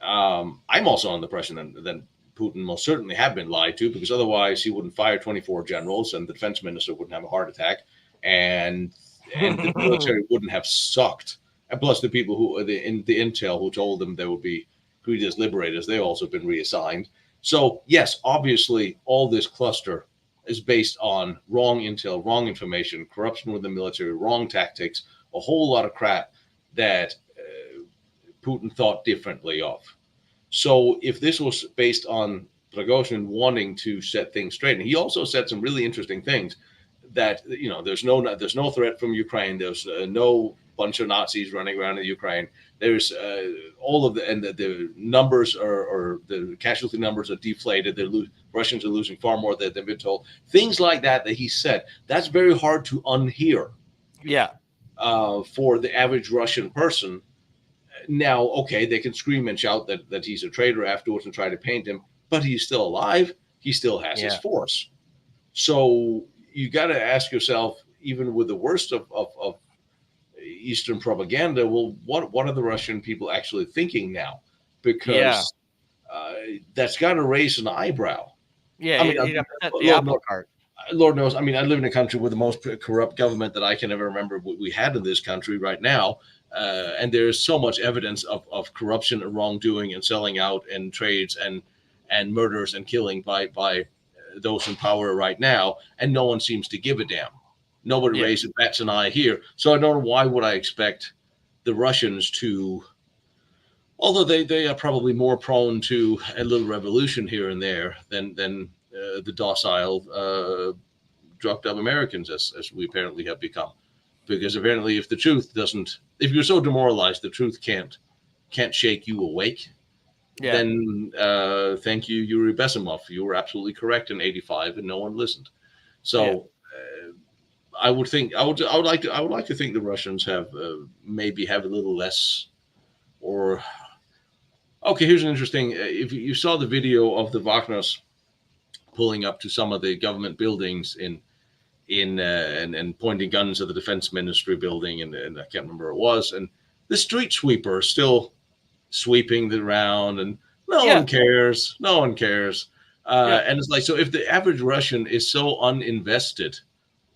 I'm also on the impression that Putin most certainly had been lied to, because otherwise he wouldn't fire 24 generals and the defense minister wouldn't have a heart attack, and the military wouldn't have sucked. And plus, the people who in the intel who told them they would be greeted as liberators, they also been reassigned. So yes, obviously, all this cluster is based on wrong intel, wrong information, corruption with the military, wrong tactics, a whole lot of crap that Putin thought differently of. So if this was based on Prigozhin wanting to set things straight, and he also said some really interesting things, that there's no threat from Ukraine, there's no bunch of Nazis running around in Ukraine, there's all of the numbers or the casualty numbers are deflated, Russians are losing far more than they've been told, things like that he said. That's very hard to unhear yeah, for the average Russian person. Now, okay, they can scream and shout that he's a traitor afterwards and try to paint him, but he's still alive. He still has his yeah, force. So you got to ask yourself, even with the worst of Eastern propaganda, well, what are the Russian people actually thinking now? yeah, Because that's got to raise an eyebrow. yeah. I mean, It upset the Lord, apple cart. Lord knows. I mean, I live in a country with the most corrupt government that I can ever remember we had in this country right now. And there's so much evidence of corruption and wrongdoing and selling out and trades and murders and killing by those in power right now. And no one seems to give a damn. Nobody Yeah, raises bats an eye here. So I don't know why would I expect the Russians to, although they are probably more prone to a little revolution here and there than the docile drugged up Americans as we apparently have become. Because apparently, if the truth doesn't, if you're so demoralized, the truth can't shake you awake. yeah, Then thank you, Yuri Besimov. You were absolutely correct in '85, and no one listened. yeah, So I would like to think the Russians have maybe have a little less. Or okay, here's an interesting. If you saw the video of the Wagners pulling up to some of the government buildings and pointing guns at the defense ministry building, and I can't remember what it was, and the street sweeper is still sweeping around, and no yeah, one cares. No one cares. yeah, And it's like, so if the average Russian is so uninvested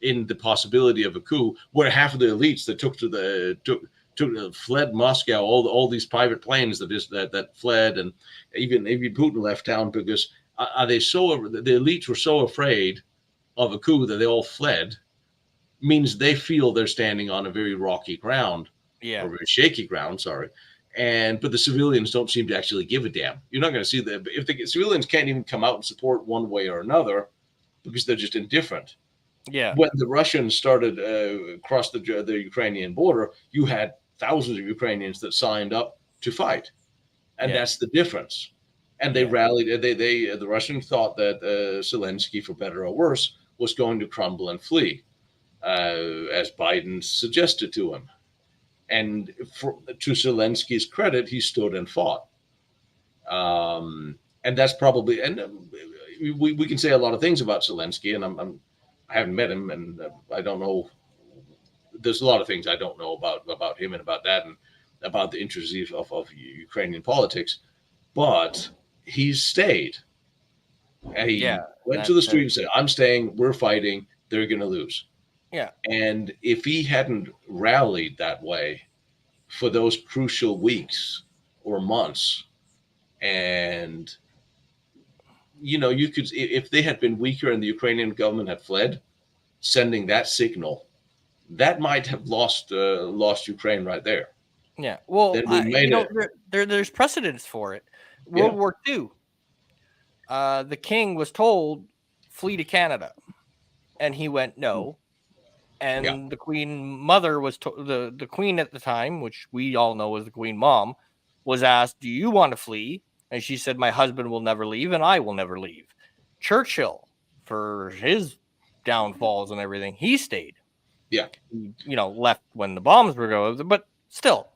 in the possibility of a coup, where half of the elites that fled Moscow, all these private planes that fled, and even Putin left town, because are they so the elites were so afraid of a coup that they all fled, means they feel they're standing on a very rocky ground, yeah, or very shaky ground, sorry. But the civilians don't seem to actually give a damn. You're not going to see if the civilians can't even come out and support one way or another because they're just indifferent. Yeah. When the Russians started across the Ukrainian border, you had thousands of Ukrainians that signed up to fight, and Yeah. that's the difference. And they Yeah. rallied. The Russians thought that Zelensky, for better or worse, was going to crumble and flee, as Biden suggested to him. And to Zelensky's credit, he stood and fought. And that's probably, and we can say a lot of things about Zelensky, and I haven't met him, and I don't know. There's a lot of things I don't know about him and about that, and about the intricacies of Ukrainian politics. But he's stayed, and Yeah. he went to That the street and said, "I'm staying. We're fighting. They're going to lose." yeah. And if he hadn't rallied that way for those crucial weeks or months, and you could, if they had been weaker and the Ukrainian government had fled, sending that signal, that might have lost Ukraine right there. Yeah. Well, Then we made it. there's precedence for it. World Yeah, War II. The king was told flee to Canada, and he went no. yeah, And the queen mother was the queen at the time, which we all know as the queen mom, was asked, "Do you want to flee?" And she said, "My husband will never leave, and I will never leave." Churchill, for his downfalls and everything, he stayed. yeah. Left when the bombs were going, but still,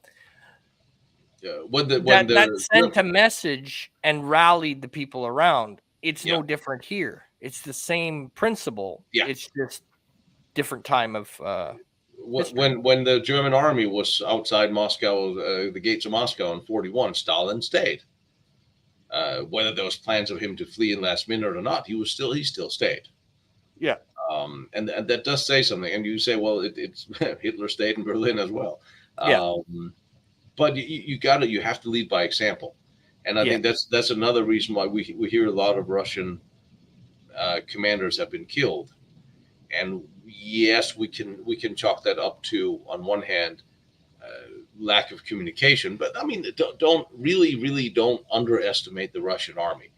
that When the sent a message and rallied the people around. It's yeah, no different here. It's the same principle. yeah, It's just different time of history. when the German army was outside Moscow, the gates of Moscow in 41, Stalin stayed. Whether there was plans of him to flee in last minute or not, he still stayed. Yeah, And that does say something. And you say, well, it's Hitler stayed in Berlin as well. yeah, But you have to lead by example. And I yeah, think that's another reason why we hear a lot of Russian commanders have been killed. And yes, we can chalk that up to, on one hand, lack of communication. But I mean, don't underestimate the Russian army,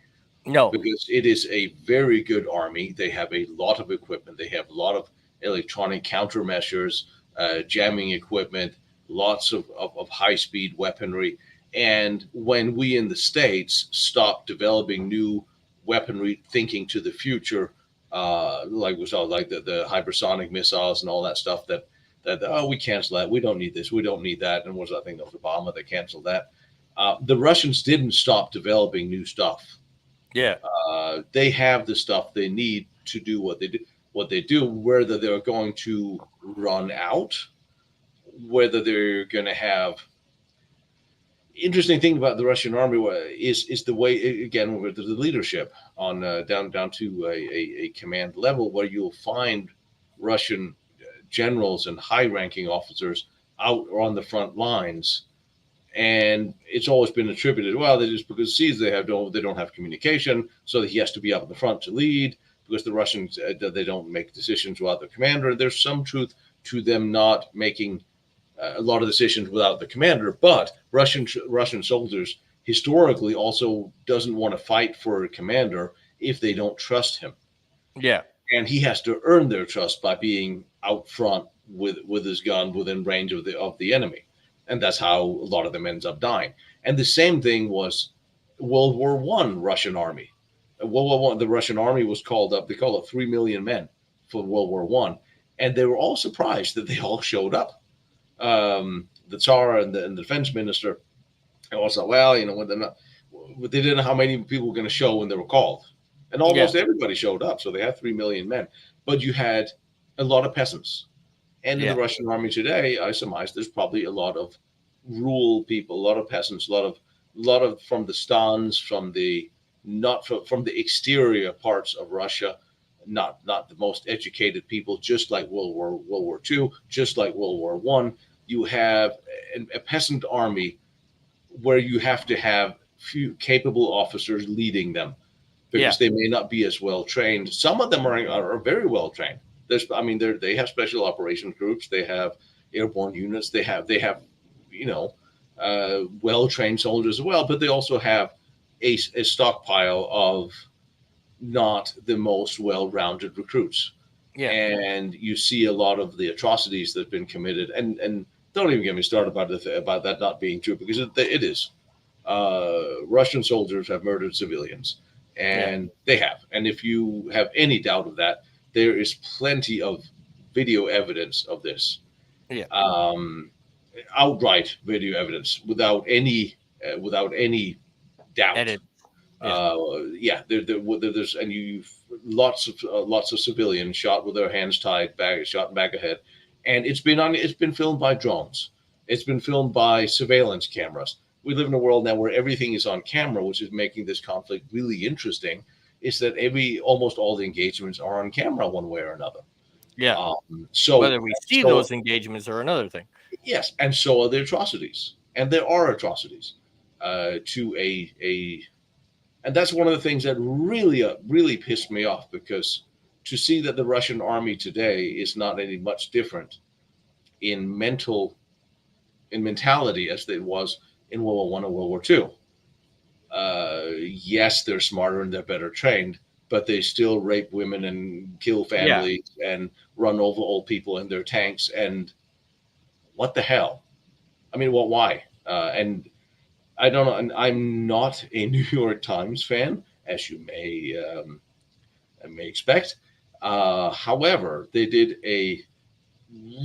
no, because it is a very good army. They have a lot of equipment. They have a lot of electronic countermeasures, jamming equipment, lots of high speed weaponry. And when we in the States stop developing new weaponry, thinking to the future, like we saw, like the hypersonic missiles and all that stuff, that oh, we cancel that. We don't need this. We don't need that. And I think that was Obama that canceled that. The Russians didn't stop developing new stuff. yeah, They have the stuff they need to do what they do. Whether they're going to run out, whether they're going to have. Interesting thing about the Russian army is the way, again, with the leadership on down to a command level, where you'll find Russian generals and high-ranking officers out on the front lines. And it's always been attributed, well, they just, because they don't have communication, so he has to be up in the front to lead, because the Russians, they don't make decisions without the commander. There's some truth to them not making a lot of decisions without the commander. But Russian soldiers historically also doesn't want to fight for a commander if they don't trust him, yeah, and he has to earn their trust by being out front with his gun within range of the enemy. And that's how a lot of them ends up dying. And the same thing was World War One Russian army. World War One, the Russian army was called up. They called up 3 million men for World War One, and they were all surprised that they all showed up. The Tsar and the defense minister also, well, when they're not, they didn't know how many people were going to show when they were called, and yeah, almost everybody showed up. So they had 3 million men, but you had a lot of peasants. And in the yeah, Russian army today, I surmise there's probably a lot of rural people, a lot of peasants, a lot of from the stans, from the not from the exterior parts of Russia, not the most educated people. Just like World War Two, just like World War One, you have a peasant army where you have to have few capable officers leading them, yeah, because they may not be as well trained. Some of them are very well trained. They have special operations groups. They have airborne units. They have well trained soldiers as well. But they also have a stockpile of not the most well rounded recruits. Yeah. and you see a lot of the atrocities that have been committed. And don't even get me started about that not being true, because it is. Russian soldiers have murdered civilians, Yeah. and they have. And if you have any doubt of that, there is plenty of video evidence of this, Yeah. um, outright video evidence, without any doubt. Edit. Yeah. Yeah, there's and you lots of civilians shot with their hands tied, shot in back of head, and it's been filmed by drones, it's been filmed by surveillance cameras. We live in a world now where everything is on camera, which is making this conflict really interesting. Is that almost all the engagements are on camera one way or another. Yeah. So Whether we see so those engagements are another thing. yes, and so are the atrocities, and there are atrocities to a and that's one of the things that really pissed me off, because to see that the Russian army today is not any much different in mentality as it was in World War I and World War II. Yes, they're smarter and they're better trained, but they still rape women and kill Yeah. families and run over old people in their tanks. And what the hell? I mean, what? Why? And I don't know. And I'm not a New York Times fan, as you may expect. However, they did a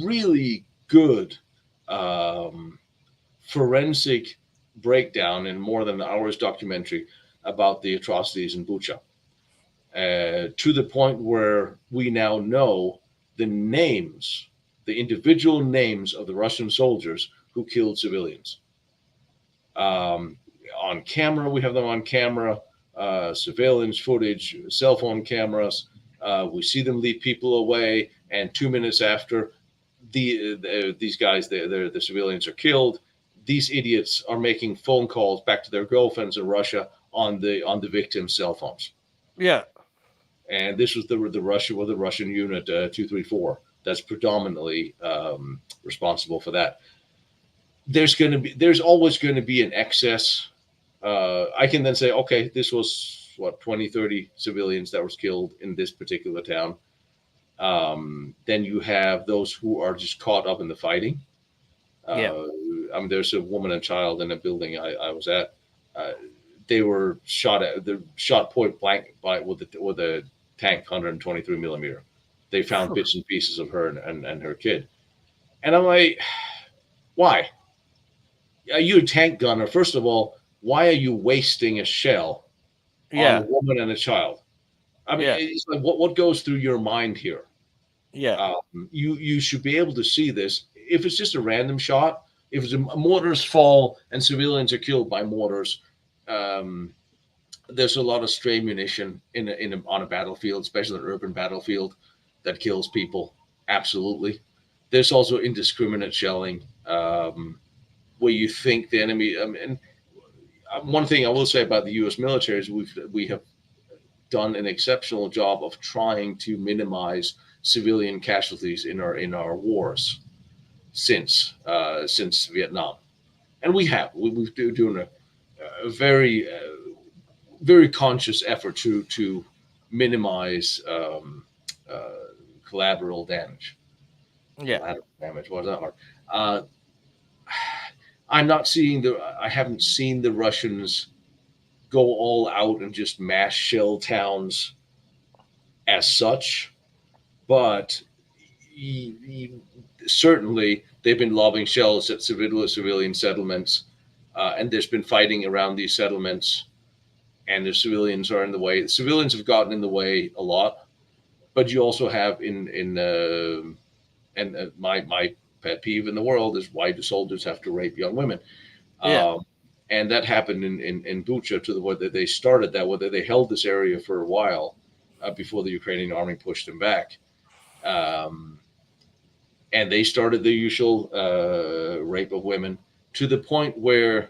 really good um, forensic breakdown in more than an hour's documentary about the atrocities in Bucha, to the point where we now know the names, the individual names of the Russian soldiers who killed civilians. Um, on camera, we have them on camera, surveillance footage, cell phone cameras. We see them lead people away, and 2 minutes after, these guys, the civilians, are killed. These idiots are making phone calls back to their girlfriends in Russia on the victims' cell phones. Yeah. And this was the Russian unit 234 that's predominantly responsible for that. There's always going to be an excess. I can then say, okay, this was what, 20, 30 civilians that was killed in this particular town. Then you have those who are just caught up in the fighting. Yeah. Uh, I mean, there's a woman and child in a building I was at. Uh, they were shot point blank with a tank 123 millimeter. They found bits and pieces of her and her kid, and I'm like, why? Are you a tank gunner? First of all, why are you wasting a shell on a Yeah. woman and a child? I mean, Yeah. it's like, what goes through your mind here? Yeah. You should be able to see this. If it's just a random shot, if it's mortars fall and civilians are killed by mortars, um, there's a lot of stray munition on a battlefield, especially an urban battlefield, that kills people. Absolutely. There's also indiscriminate shelling, where you think the enemy. And one thing I will say about the U.S. military is we have done an exceptional job of trying to minimize civilian casualties in our wars since Vietnam, and we've doing a very conscious effort to minimize collateral damage. Yeah. Collateral damage, was that hard? Uh, I'm not seeing the. I haven't seen the Russians go all out and just mass shell towns as such, but certainly they've been lobbing shells at civilian settlements, and there's been fighting around these settlements, and the civilians are in the way. The civilians have gotten in the way a lot, but you also have and my pet peeve in the world is, why do soldiers have to rape young women? Yeah. Um, and that happened in Bucha, to the whether they started that, whether they held this area for a while before the Ukrainian army pushed them back. Um, and they started the usual rape of women, to the point where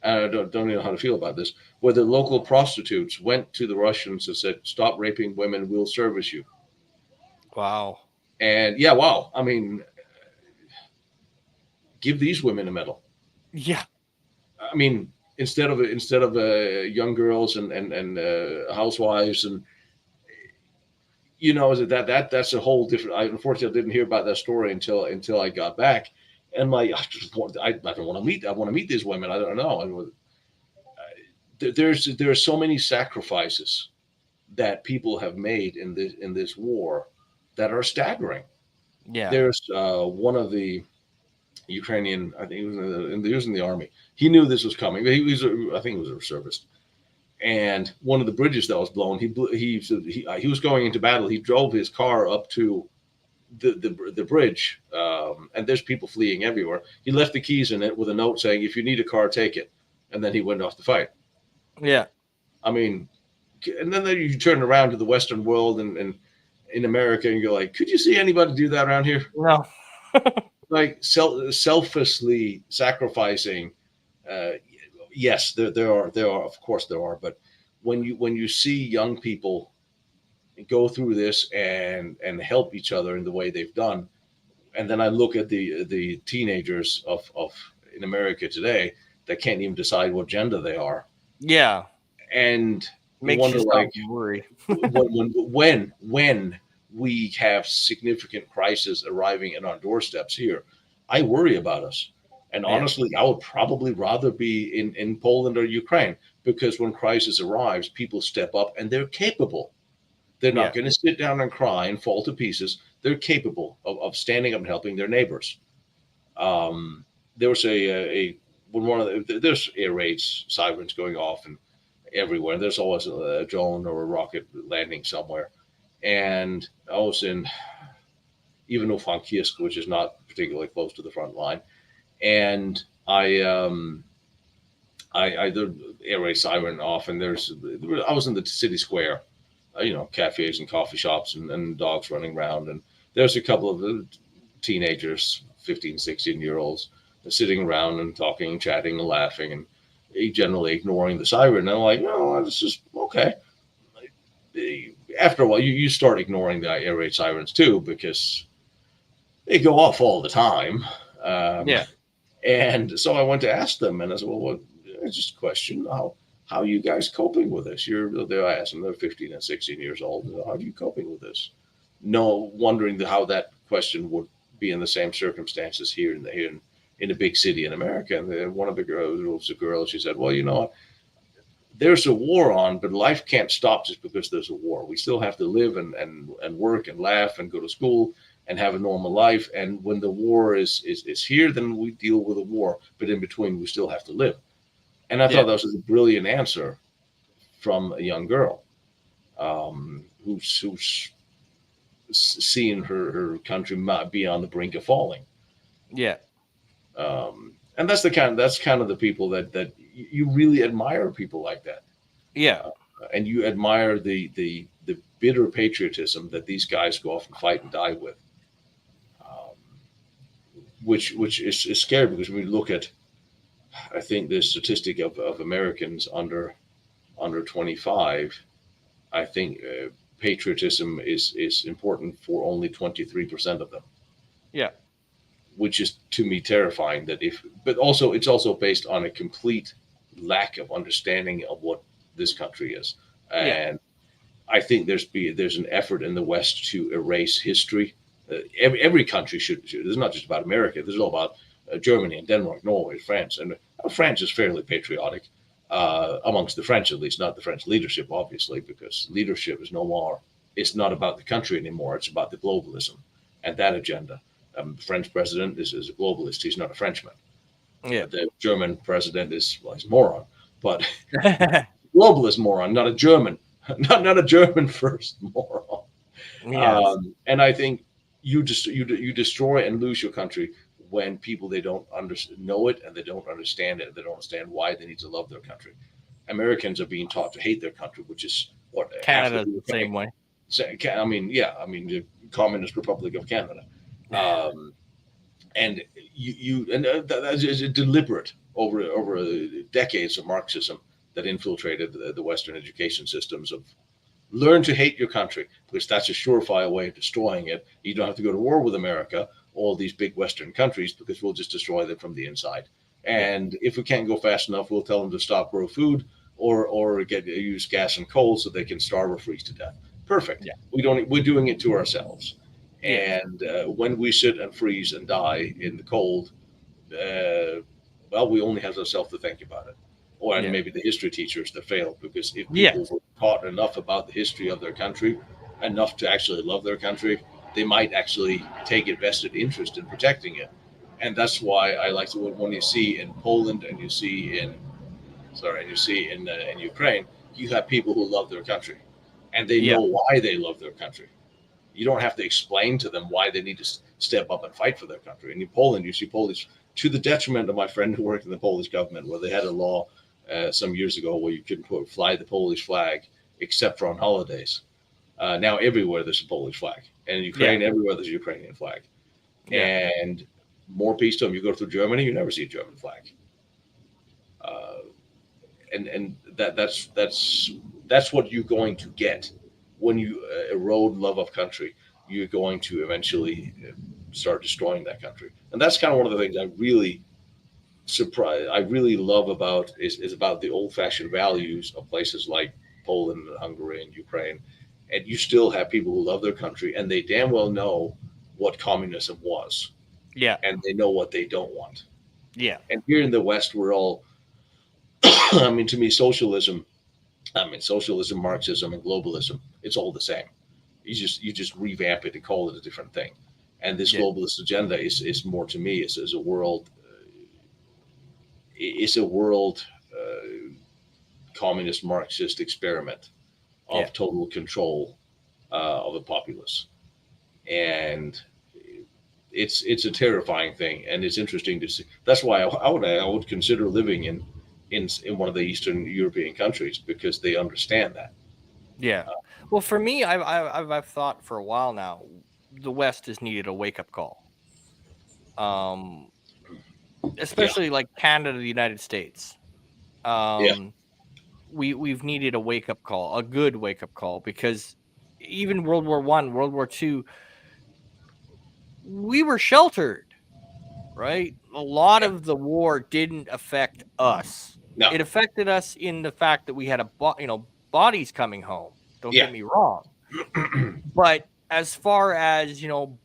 I don't know how to feel about this, where the local prostitutes went to the Russians and said, "Stop raping women, we'll service you." Wow. And yeah, wow. I mean, give these women a medal. Yeah. I mean, instead of young girls and housewives, and is that's a whole different. I unfortunately didn't hear about that story until I got back, and like I don't want to meet. I want to meet these women. I don't know. And there are so many sacrifices that people have made in this war that are staggering. Yeah. There's one of the Ukrainian. I think he was in the army. He knew this was coming. I think he was a reservist. And one of the bridges that was blown, he was going into battle. He drove his car up to the bridge, and there's people fleeing everywhere. He left the keys in it with a note saying, "If you need a car, take it." And then he went off to fight. Yeah. I mean, and then you turn around to the Western world and in America and you're like, could you see anybody do that around here? No. Like selflessly sacrificing. Uh, yes, there are, of course there are, but when you see young people go through this and help each other in the way they've done, and then I look at the teenagers of in America today that can't even decide what gender they are, Yeah. and you Makes you wonder stop like and worry. when we have significant crisis arriving at our doorsteps here, I worry about us. And Yeah. honestly, I would probably rather be in Poland or Ukraine, because when crisis arrives, people step up and they're capable. They're not Yeah. going to sit down and cry and fall to pieces. They're capable of standing up and helping their neighbors. There was a when one of there's air raids, sirens going off and everywhere. There's always a drone or a rocket landing somewhere. And I was in Ivano-Frankivsk, which is not particularly close to the front line. And the air raid siren off, and I was in the city square, cafes and coffee shops and dogs running around. And there's a couple of teenagers, 15, 16-year-olds, sitting around and talking and chatting and laughing and generally ignoring the siren. And I'm like, no, this is okay. After a while, you start ignoring the air raid sirens too, because they go off all the time. Um, Yeah. and so I went to ask them, and I said, well, it's just a question. How are you guys coping with this? I asked them, they're 15 and 16 years old. How are you coping with this? No, wondering how that question would be in the same circumstances here in a big city in America. And one of the girls, it was a girl, she said, well, you know what? There's a war on, but life can't stop just because there's a war. We still have to live and work and laugh and go to school and have a normal life. And when the war is here, then we deal with the war. But in between, we still have to live. And I Yeah. thought that was a brilliant answer from a young girl, who's seeing her country be on the brink of falling. Yeah. And that's kind of the people that you really admire, people like that. Yeah. And you admire the bitter patriotism that these guys go off and fight and die with, um, which is scary, because when we look at, I think the statistic of Americans under 25, I think patriotism is important for only 23% of them, Yeah. which is to me terrifying. But also it's also based on a complete lack of understanding of what this country is. Yeah. And I think there's an effort in the West to erase history. Every country should. It's not just about America. This is all about Germany and Denmark, Norway, France, and France is fairly patriotic, amongst the French at least, not the French leadership, obviously, because leadership is no more. It's not about the country anymore. It's about the globalism and that agenda. The French president is a globalist. He's not a Frenchman. Yeah. The German president he's a moron, but globalist moron, not a German, not a German first moron. Yes. And I think you destroy and lose your country when people they don't know it, and they don't understand it, and they don't understand why they need to love their country. Americans are being taught to hate their country, which is what half of Canada's the the same way. I mean, yeah, I mean the Communist Republic of Canada, um, and that is deliberate over decades of Marxism that infiltrated the Western education systems of learn to hate your country, because that's a surefire way of destroying it. You don't have to go to war with America, all these big Western countries, because we'll just destroy them from the inside. Yeah. And if we can't go fast enough, we'll tell them to stop grow food or use gas and coal so they can starve or freeze to death. Perfect. Yeah. We don't. We're doing it to ourselves. Yes. And when we sit and freeze and die in the cold, uh, well, we only have ourselves to thank about it, or and Yeah. maybe the history teachers that failed. Because if people Yes. were taught enough about the history of their country, enough to actually love their country, they might actually take a vested interest in protecting it. And that's why I like to when you see in Poland and you see in and you see in Ukraine, you have people who love their country, and they Yeah. know why they love their country. You don't have to explain to them why they need to step up and fight for their country. And in Poland, you see Polish, to the detriment of my friend who worked in the Polish government, where they had a law some years ago where you couldn't fly the Polish flag except for on holidays. Now everywhere there's a Polish flag, and in Yeah. Ukraine everywhere there's a Ukrainian flag. Yeah. And more peace to them. You go through Germany, you never see a German flag. Uh, and that's what you're going to get when you erode love of country. You're going to eventually start destroying that country, and that's kind of one of the things I really love about is about the old-fashioned values of places like Poland and Hungary and Ukraine. And you still have people who love their country, and they damn well know what communism was, Yeah. and they know what they don't want. Yeah. And here in the West, we're all I mean, to me, socialism, Marxism, and globalism, it's all the same. You just revamp it and call it a different thing. And this Yeah. globalist agenda is more to me is a world is a world communist Marxist experiment Yeah. of total control of the populace, and it's a terrifying thing, and it's interesting to see. That's why I would consider living in one of the Eastern European countries because they understand that. Yeah. Well, for me, I've thought for a while now, the West has needed a wake up call. Um, Yeah, especially like Canada, the United States. yeah, Um, we've needed a wake up call, a good wake up call, because even World War I, World War II, we were sheltered, right? A lot yeah. of the war didn't affect us. No, It affected us in the fact that we had bodies coming home. Don't yeah, get me wrong. But as far as,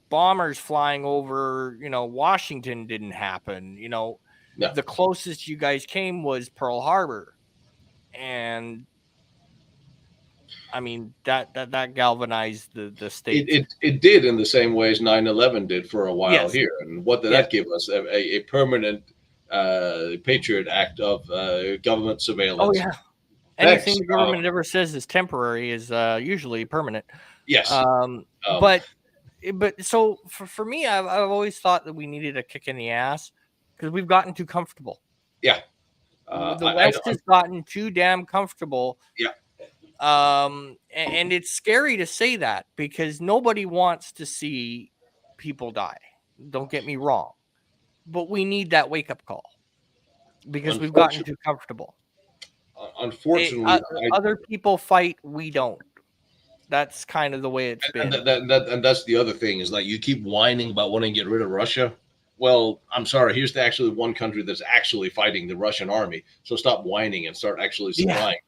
bombers flying over, Washington didn't happen. no. The closest you guys came was Pearl Harbor. And I mean that galvanized the It, states. it it did in the same way as 9/11 did for a while Yes. here. And what did Yes. that give us? A permanent Patriot Act of government Oh surveillance. yeah. Anything Thanks. the government ever says is temporary is usually permanent. Yes. Um, Um, but so for me, I've always thought that we needed a kick in the ass because we've gotten too comfortable. yeah. The I West has gotten too damn comfortable. yeah. And it's scary to say that because nobody wants to see people die. Don't get me wrong, but we need that wake up call because we've gotten Unfortunately, too comfortable. It, unfortunately, other people fight, we don't. That's kind of the way it's and been. and that's the other thing is like you keep whining about wanting to get rid of Russia. Well, I'm sorry. Here's the actually one country that's actually fighting the Russian army. So stop whining and start actually Yeah. supplying,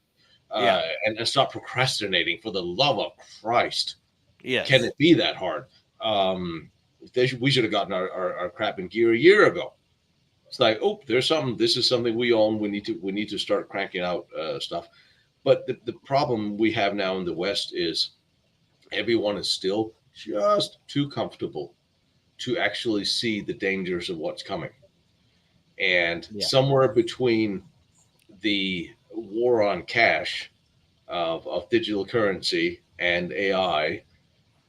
Yeah. and stop procrastinating. For the love of Christ, can Yes. it be that hard? We should have gotten our crap in gear a year ago. It's like, oh, there's something. This is something we own. We need to start cranking out stuff. But the problem we have now in the West is everyone is still just too comfortable to actually see the dangers of what's coming. And Yeah. somewhere between the war on cash of digital currency and AI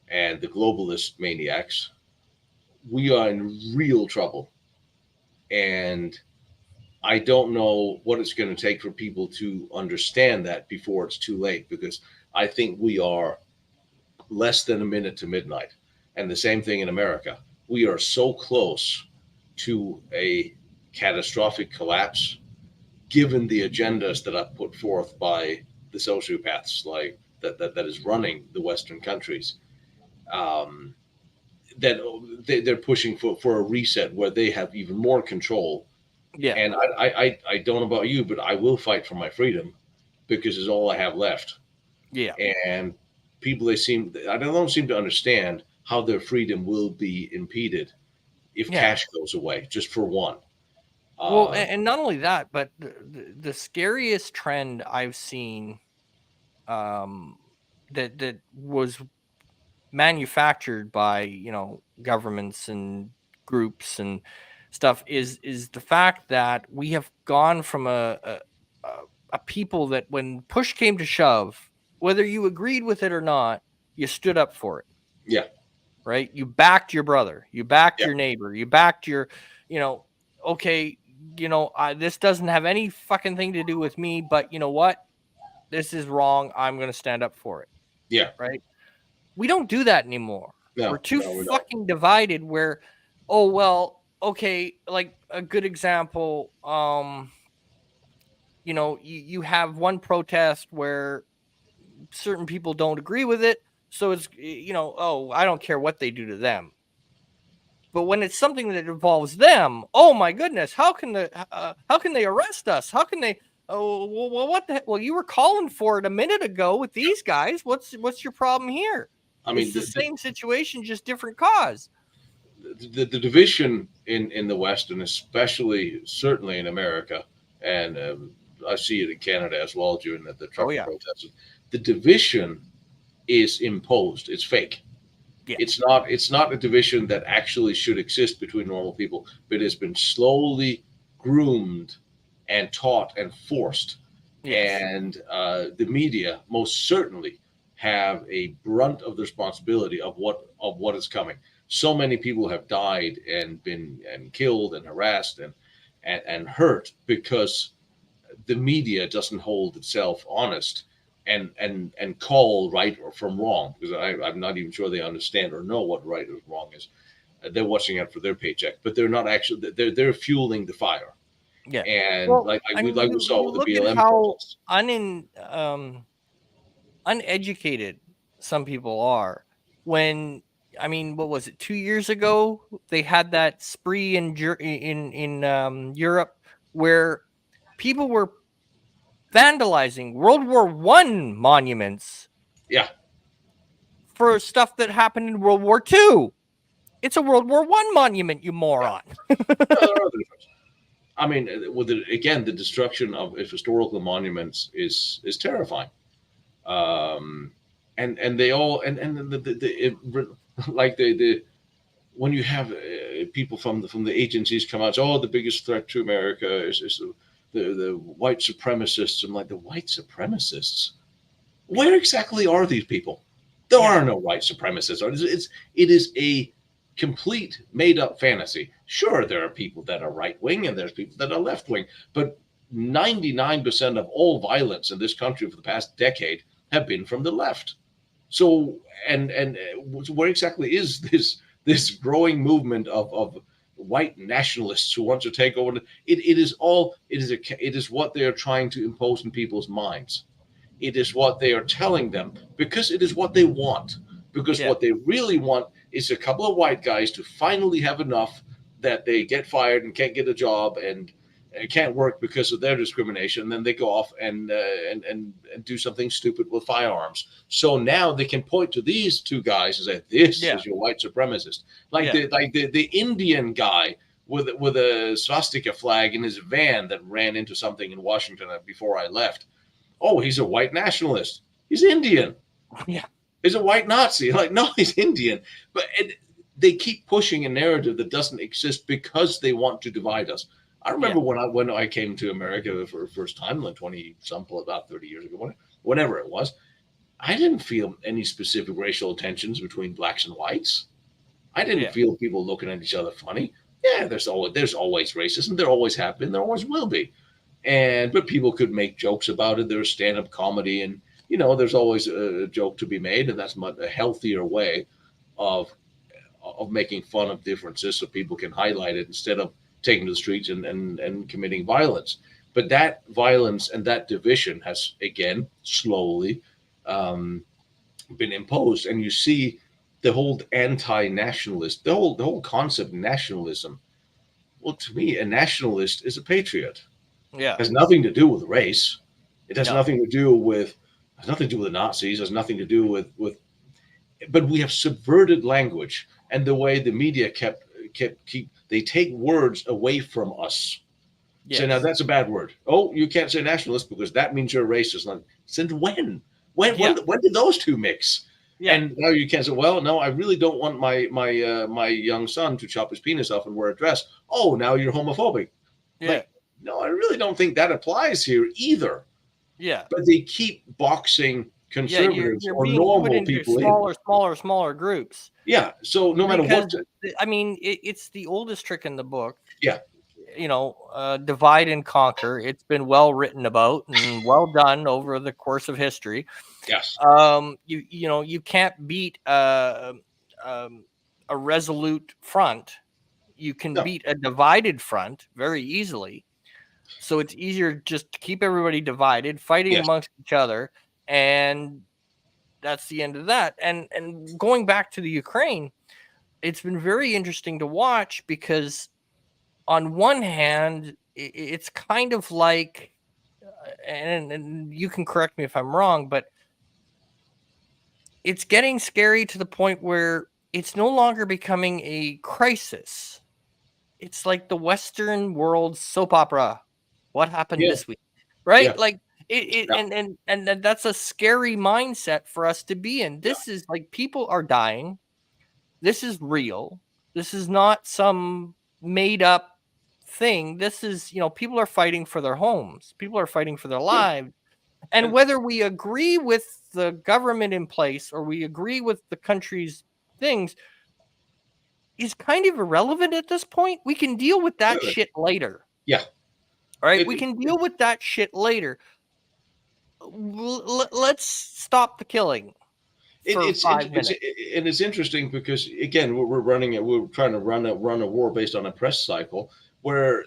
and the globalist maniacs, we are in real trouble. And I don't know what it's going to take for people to understand that before it's too late, because I think we are less than a minute to midnight. And the same thing in America. We are so close to a catastrophic collapse given the agendas that are put forth by the sociopaths like that is running the Western countries. Um, that they're pushing for a reset where they have even more control. Yeah. And I don't know about you, but I will fight for my freedom because it's all I have left. Yeah. And people I don't seem to understand how their freedom will be impeded if Yeah. cash goes away, just for one. Well, Uh, and not only that, but the scariest trend I've seen, um, that was manufactured by, governments and groups and stuff, is the fact that we have gone from a, a people that, when push came to shove, whether you agreed with it or not, you stood up for it. yeah, Right? You backed your brother, you backed yeah, your neighbor, you backed your, you know, okay, this doesn't have any fucking thing to do with me, but you know what? This is wrong. I'm going to stand up for it. yeah. Right? We don't do that anymore. We're No, too no, we don't. fucking divided where, oh, well, okay, like a good example, you have one protest where certain people don't agree with it, so it's, oh, I don't care what they do to them. But when it's something that involves them, oh my goodness, how can they arrest us? How can they? Oh, well, what the? Well, you were calling for it a minute ago with these guys. What's your problem here? I It's mean, the same situation, just different cause. the division in the West, and especially certainly in America, and I see it in Canada as well during the Oh trucker yeah, protests. The division is imposed. It's fake. yeah, It's not a division that actually should exist between normal people, but it has been slowly groomed and taught and forced. yes, And the media most certainly have a brunt of the responsibility of what is coming. So many people have died and been and killed and harassed and hurt because the media doesn't hold itself honest and call right or from wrong, because I'm not even sure they understand or know what right or wrong is. They're watching out for their paycheck, but they're not actually they're fueling the fire. yeah. And Well, like I mean, we you saw you with the look at BLM how protests. uneducated some people are. When, I mean, what was it? 2 years ago, they had that spree in Europe where people were vandalizing World War I monuments Yeah. for stuff that happened in World War II. It's a World War I monument, you Yeah. moron. No, there are other differences. I mean, again, the destruction of historical monuments is terrifying. Um, and they all and the it, like the when you have people from the agencies come out, oh, the biggest threat to America is the white supremacists. I'm like, the white supremacists. Yeah, Where exactly are these people? There yeah, are no white supremacists. It is a complete made up fantasy. Sure, there are people that are right wing and there's people that are left wing, but 99% of all violence in this country for the past decade have been from the left. So, and where exactly is this growing movement of white nationalists who want to take over? It is what they are trying to impose in people's minds. It is what they are telling them because it is what they want. Because yeah, what they really want is a couple of white guys to finally have enough that they get fired and can't get a job and can't work because of their discrimination. And then they go off and do something stupid with firearms. So now they can point to these two guys and say, "This yeah, is your white supremacist," like yeah, the Indian guy with a swastika flag in his van that ran into something in Washington before I left. Oh, he's a white nationalist. He's Indian. yeah, He's a white Nazi. Like, no, he's Indian. But they keep pushing a narrative that doesn't exist because they want to divide us. I yeah, remember when I came to America for the first time, like 20 some about 30 years ago, whenever it was, I didn't feel any specific racial tensions between blacks and whites. I didn't yeah, feel people looking at each other funny. Yeah, there's always racism. There always have been. There always will be. But people could make jokes about it. There's stand-up comedy, and there's always a joke to be made, and that's much a healthier way of making fun of differences, so people can highlight it instead of taking to the streets and committing violence. But that violence and that division has again slowly um, been imposed, and you see the whole anti-nationalist, the whole concept of nationalism. Well, to me, a nationalist is a patriot. yeah. Has nothing to do with race. It has No, nothing to do with has nothing to do with the Nazis, has nothing to do with but we have subverted language and the way the media keep they take words away from us. Say, now Yes. that's a bad word. Oh, you can't say nationalist because that means you're racist. Since when? Yeah. When did those two mix? Yeah. And now you can't say, well, no, I really don't want my young son to chop his penis off and wear a dress. Oh, now you're homophobic. Yeah. Like, no, I really don't think that applies here either. Yeah. But they keep boxing Yeah. conservatives You're or being put normal into people in. smaller groups. Yeah. So no matter Because what, I mean, it's the oldest trick in the book. yeah, Divide and conquer. It's been well written about and well done over the course of history. yes, You can't beat um, a resolute front. You can no, beat a divided front very easily. So it's easier just to keep everybody divided, fighting yes, amongst each other, and that's the end of that. And going back to the Ukraine, it's been very interesting to watch because on one hand, it's kind of like, and you can correct me if I'm wrong, but it's getting scary to the point where it's no longer becoming a crisis. It's like the Western world soap opera. What happened yeah, this week? Right? yeah, Like it yeah, and that's a scary mindset for us to be in. yeah, This is like people are dying. This is real. This is not some made up thing. This is, people are fighting for their homes. People are fighting for their yeah. lives. And And whether we agree with the government in place or we agree with the country's things is kind of irrelevant at this point. We can deal with that shit later. yeah, All right. We it, can deal with that shit later. Let's stop the killing for it's 5 minutes. and it's interesting because again we're trying to run a war based on a press cycle where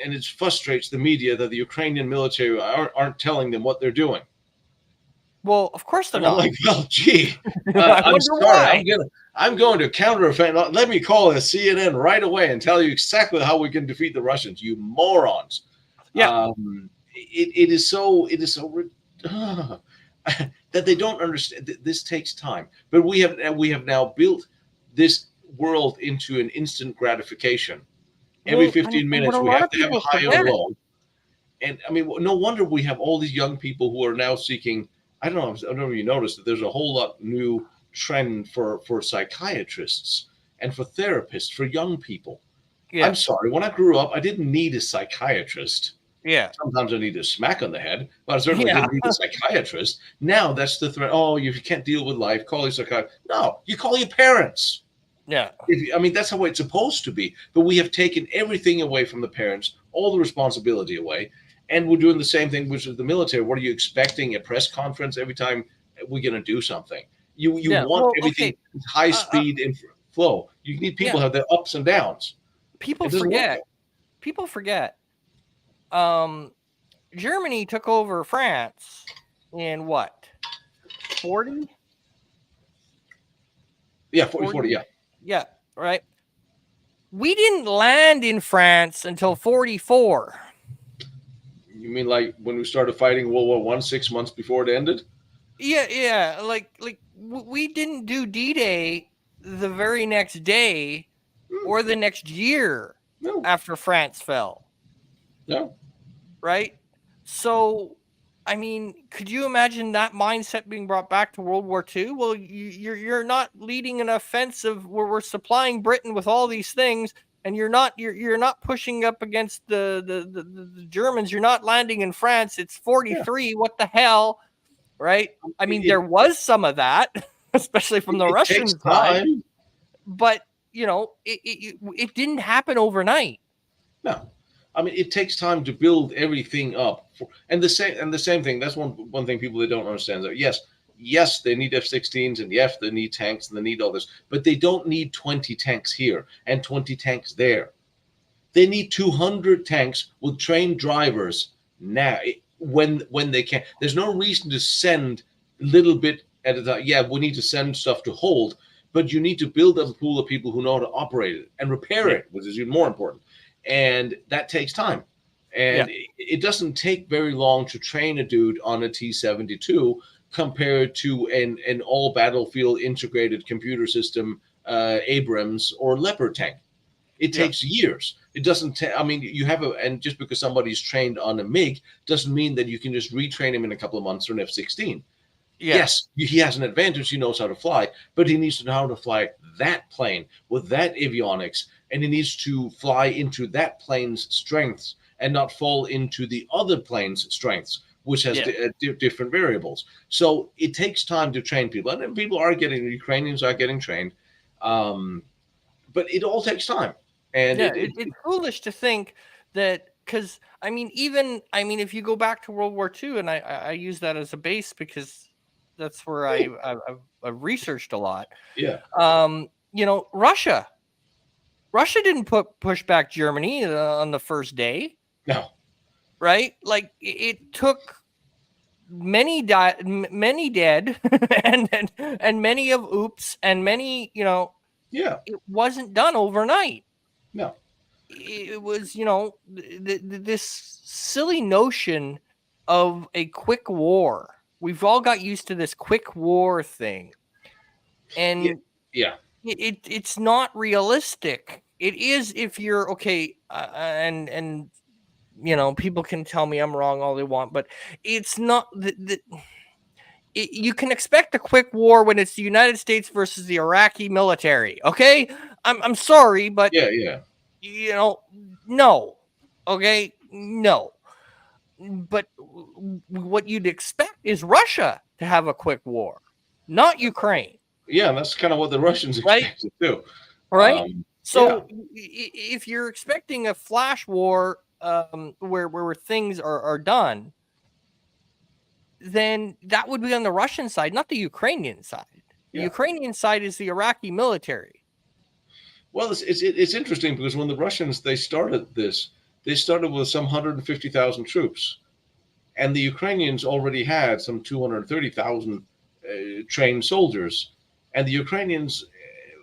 and it frustrates the media that the Ukrainian military aren't telling them what they're doing. Well, of course they're And I'm not. like, well, gee, I I'm wonder sorry, why. I'm going to counteroffend. Let me call a CNN right away and tell you exactly how we can defeat the Russians, you morons. Yeah. It is so that they don't understand. This takes time, but we have now built this world into an instant gratification. Every Well, and 15 what minutes, a we lot have of to have a people high or forget. low. And I mean, no wonder we have all these young people who are now seeking. I don't know. I don't know if you noticed that there's a whole lot new trend for psychiatrists and for therapists for young people. I'm Yeah. sorry. When I grew up, I didn't need a psychiatrist. Yeah. Sometimes I need a smack on the head, but I certainly Yeah. didn't need a psychiatrist. Now that's the threat. Oh, you can't deal with life. Call your psychiatrist. No, you call your parents. Yeah. I mean, that's how it's supposed to be. But we have taken everything away from the parents, all the responsibility away. And we're doing the same thing with the military. What are you expecting? A press conference every time we're going to do something? You Yeah. want Well, everything okay. high Uh, uh, speed and flow. You need people yeah. to have their ups and downs. People It doesn't work. forget. People forget. Um, Germany took over France in what? 40? Yeah, 40, 40, 40? yeah. Yeah. Right. We didn't land in France until 44. You mean like when we started fighting World War One 6 months before it ended? Yeah. Yeah. Like we didn't do D-Day the very next day Hmm, or the next year no, after France fell. no. Right? So, I mean, could you imagine that mindset being brought back to World War II? Well, you're not leading an offensive where we're supplying Britain with all these things, and you're not pushing up against the Germans. You're not landing in France. It's Yeah, 43. What the hell, right? I mean, it, there was some of that, especially from the it takes Russian side, time. but it didn't happen overnight. No, I mean it takes time to build everything up. And the same thing. That's one thing people that don't understand. That yes, they need F-16s, and yes, they need tanks, and they need all this, but they don't need 20 tanks here and 20 tanks there. They need 200 tanks with trained drivers now. When they can, there's no reason to send a little bit at a time. Yeah, we need to send stuff to hold, but you need to build up a pool of people who know how to operate it and repair Yeah, it, which is even more important. And that takes time. yeah, And it doesn't take very long to train a dude on a T-72 compared to an all battlefield integrated computer system, Abrams or Leopard tank. It Yeah. takes years. It doesn't. I mean, you have a, and just because somebody's trained on a MiG doesn't mean that you can just retrain him in a couple of months for an F-16. Yeah. Yes, he has an advantage. He knows how to fly, but he needs to know how to fly that plane with that avionics, and he needs to fly into that plane's strengths and not fall into the other plane's strengths, which has Yeah. different variables. So it takes time to train people, and people are getting, Ukrainians are getting trained, um, but it all takes time, and Yeah. It's foolish to think that, because if you go back to World War II, and I use that as a base because that's where I've researched a lot. yeah, Russia didn't push back Germany on the first day, no, right? Like it took many dead, and many of oops, and many, yeah, it wasn't done overnight. no, It was, this silly notion of a quick war. We've all got used to this quick war thing, yeah, and yeah, it's not realistic. It is if you're okay, and people can tell me I'm wrong all they want, but it's not you can expect a quick war when it's the United States versus the Iraqi military. Okay, I'm sorry, but yeah, yeah. you know, no, okay, no. But what you'd expect is Russia to have a quick war, not Ukraine, Yeah, and that's kind of what the Russians right? expected too. Right. Yeah, So if you're expecting a flash war, where things are done, then that would be on the Russian side, not the Ukrainian side. The yeah. Ukrainian side is the Iraqi military. Well, it's interesting because when the Russians they started this, they started with some 150,000 troops, and the Ukrainians already had some 230,000 trained soldiers, and the Ukrainians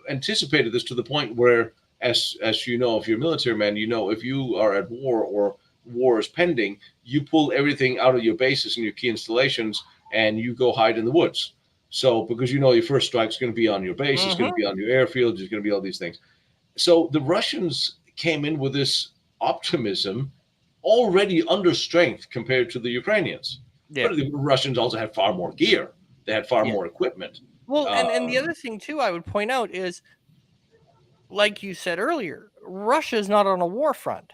anticipated this to the point where, as you know, if you're a military man, you know if you are at war or war is pending, you pull everything out of your bases and your key installations, and you go hide in the woods. So because you know your first strike is going to be on your base, it's going to Mm-hmm. be on your airfield, it's going to be all these things. So the Russians came in with this optimism already under strength compared to the Ukrainians. Yeah. But the Russians also had far more gear. They had far Yeah. more equipment. Well, and the Um, other thing too, I would point out is, like you said earlier, Russia is not on a war front,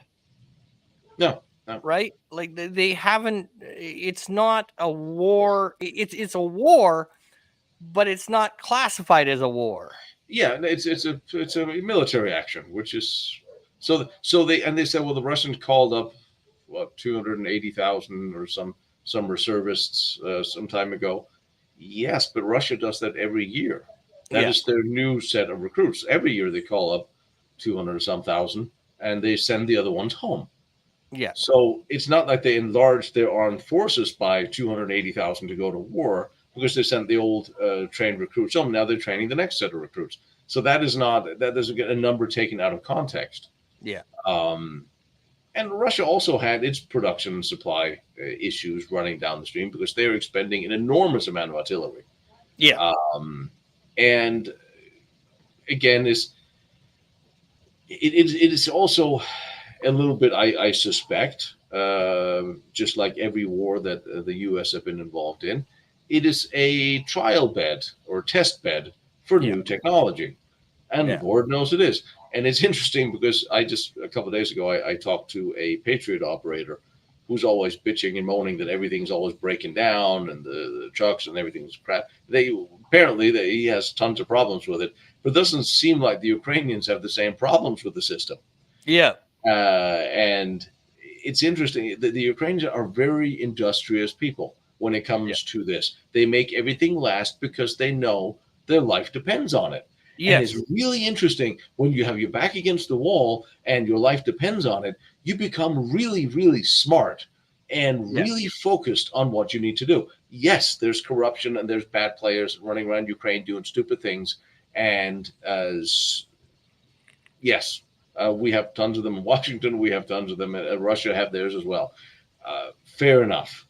no, no. right? Like they haven't. It's not a war. It's a war, but it's not classified as a war. Yeah, it's a military action, which is so they said, well, the Russians called up what 280,000 or some reservists some time ago. Yes, but Russia does that every year. That Yeah. is their new set of recruits. Every year they call up 200 or some thousand, and they send the other ones home. Yeah. So it's not like they enlarged their armed forces by 280,000 to go to war because they sent the old trained recruits home. Now they're training the next set of recruits. So that doesn't get a number taken out of context. Yeah. Um, and Russia also had its production and supply issues running down the stream because they were expending an enormous amount of artillery. Yeah. Um, and again, it is also a little bit, I suspect, just like every war that the U.S. have been involved in, it is a trial bed or test bed for Yeah. new technology. And Yeah. Lord knows it is. And it's interesting because a couple of days ago, I talked to a Patriot operator who's always bitching and moaning that everything's always breaking down and the trucks and everything's crap. He has tons of problems with it, but it doesn't seem like the Ukrainians have the same problems with the system. Yeah. And it's interesting that the Ukrainians are very industrious people when it Yeah. comes to this. They make everything last because they know their life depends on it. And it's Yes. really interesting when you have your back against the wall and your life depends on it, you become really, really smart and Yeah. really focused on what you need to do. Yes, there's corruption and there's bad players running around Ukraine doing stupid things. And yes, we have tons of them in Washington. We have tons of them. Russia have theirs as well. Fair enough.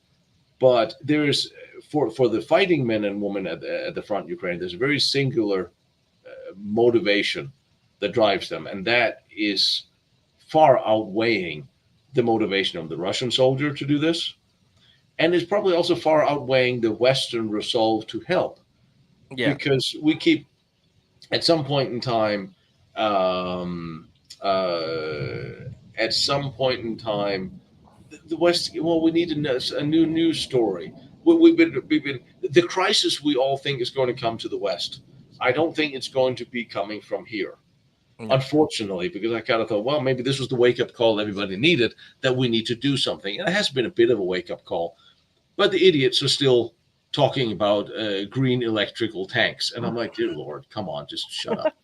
But there's for the fighting men and women at the front Ukraine, there's a very singular motivation that drives them, and that is far outweighing the motivation of the Russian soldier to do this, and is probably also far outweighing the Western resolve to help, Yeah. because we keep at some point in time, um, at some point in time, the West. Well, we need a new news story. We've been the crisis we all think is going to come to the West. I don't think it's going to be coming from here, No. unfortunately, because I kind of thought, well, maybe this was the wake up call everybody needed, that we need to do something. And it has been a bit of a wake up call, but the idiots are still talking about green electrical tanks. And I'm like, dear Lord, come on, just shut up.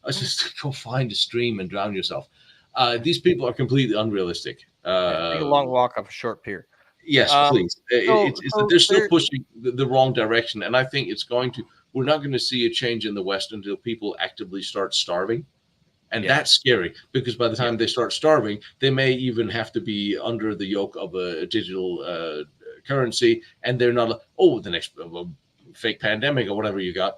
Let's just go find a stream and drown yourself. These people are completely unrealistic. Yeah. Take a long walk up a short pier. Yes, Um. please. So It's that so they're still there. pushing the wrong direction. And I think it's going to, we're not going to see a change in the West until people actively start starving. And Yeah. that's scary, because by the Yeah. time they start starving, they may even have to be under the yoke of a digital currency, and they're not. Oh, the next fake pandemic or whatever you got.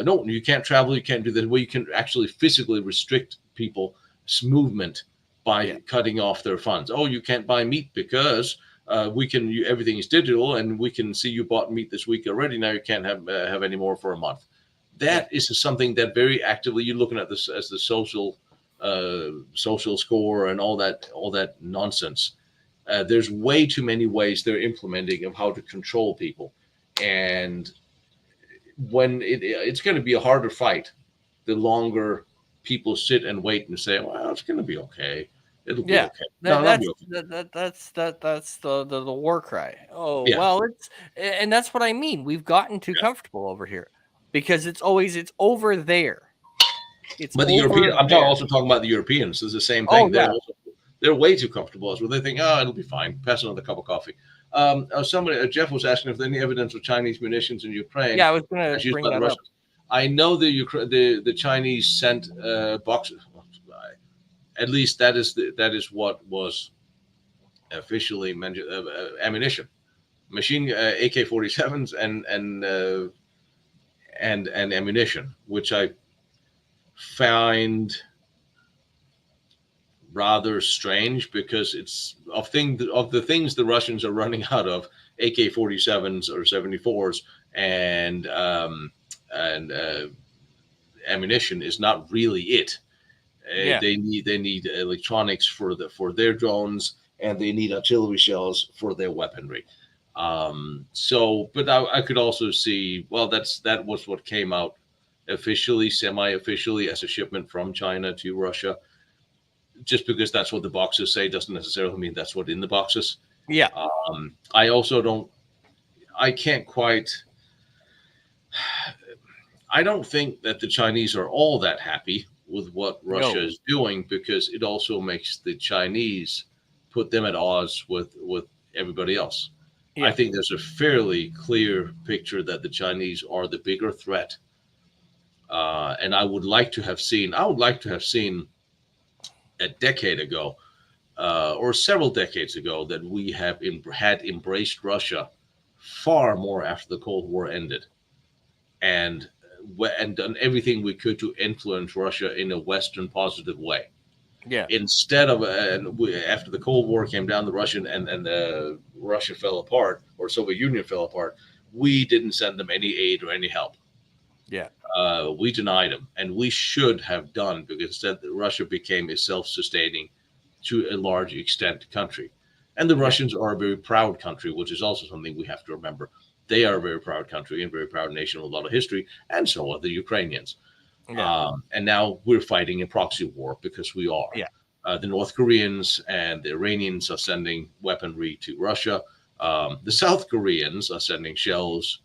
No, you can't travel. You can't do that. Well, you can actually physically restrict people's movement Yeah. by cutting off their funds. Oh, you can't buy meat because we can. Everything is digital, and we can see you bought meat this week already. Now you can't have any more for a month. Yeah. That is something that very actively you're looking at this as the social score and all that nonsense. There's way too many ways they're implementing of how to control people, and when it's going to be a harder fight the longer people sit and wait and say, well, it's going to be okay, it'll be Yeah. okay. No, That that'll be that's okay. that's the war cry. Oh Yeah, well, and that's what I mean. We've gotten too yeah. comfortable over here because it's over there. It's But the European, over I'm there. also talking about the Europeans. It's the same Oh thing. yeah. They're way too comfortable as well. They think, oh, it'll be fine. Pass another cup of coffee. Jeff was asking if there's any evidence of Chinese munitions in Ukraine Yeah, I was gonna as used bring by the that up. Russians. I know the Chinese sent boxes. At least that is what was officially mentioned. Ammunition, machine AK-47s and ammunition, which I find rather strange, because it's of the things the Russians are running out of, AK-47s or 74s and ammunition is not really it. Yeah. They need electronics for their drones, and they need artillery shells for their weaponry. But I could also see, well, that was what came out officially, semi-officially, as a shipment from China to Russia. Just because that's what the boxes say doesn't necessarily mean that's what in the boxes. Yeah. I also don't. I can't quite. I don't think that the Chinese are all that happy with what Russia No. is doing, because it also makes the Chinese put them at odds with everybody else. I Yeah. think there's a fairly clear picture that the Chinese are the bigger threat, and I would like to have seen. I would like to have seen a decade ago, or several decades ago, that we had embraced Russia far more after the Cold War ended, and and done everything we could to influence Russia in a Western positive way. Yeah. Instead of after the Cold War came down, the Russian and Russia fell apart, or Soviet Union fell apart. We didn't send them any aid or any help. Yeah. We denied them, and we should have done, because instead Russia became a self-sustaining, to a large extent, country. And the Yeah. Russians are a very proud country, which is also something we have to remember. They are a very proud country and very proud nation with a lot of history, and so are the Ukrainians. Yeah. And now we're fighting a proxy war, because we are. Yeah. The North Koreans and the Iranians are sending weaponry to Russia. The South Koreans are sending shells,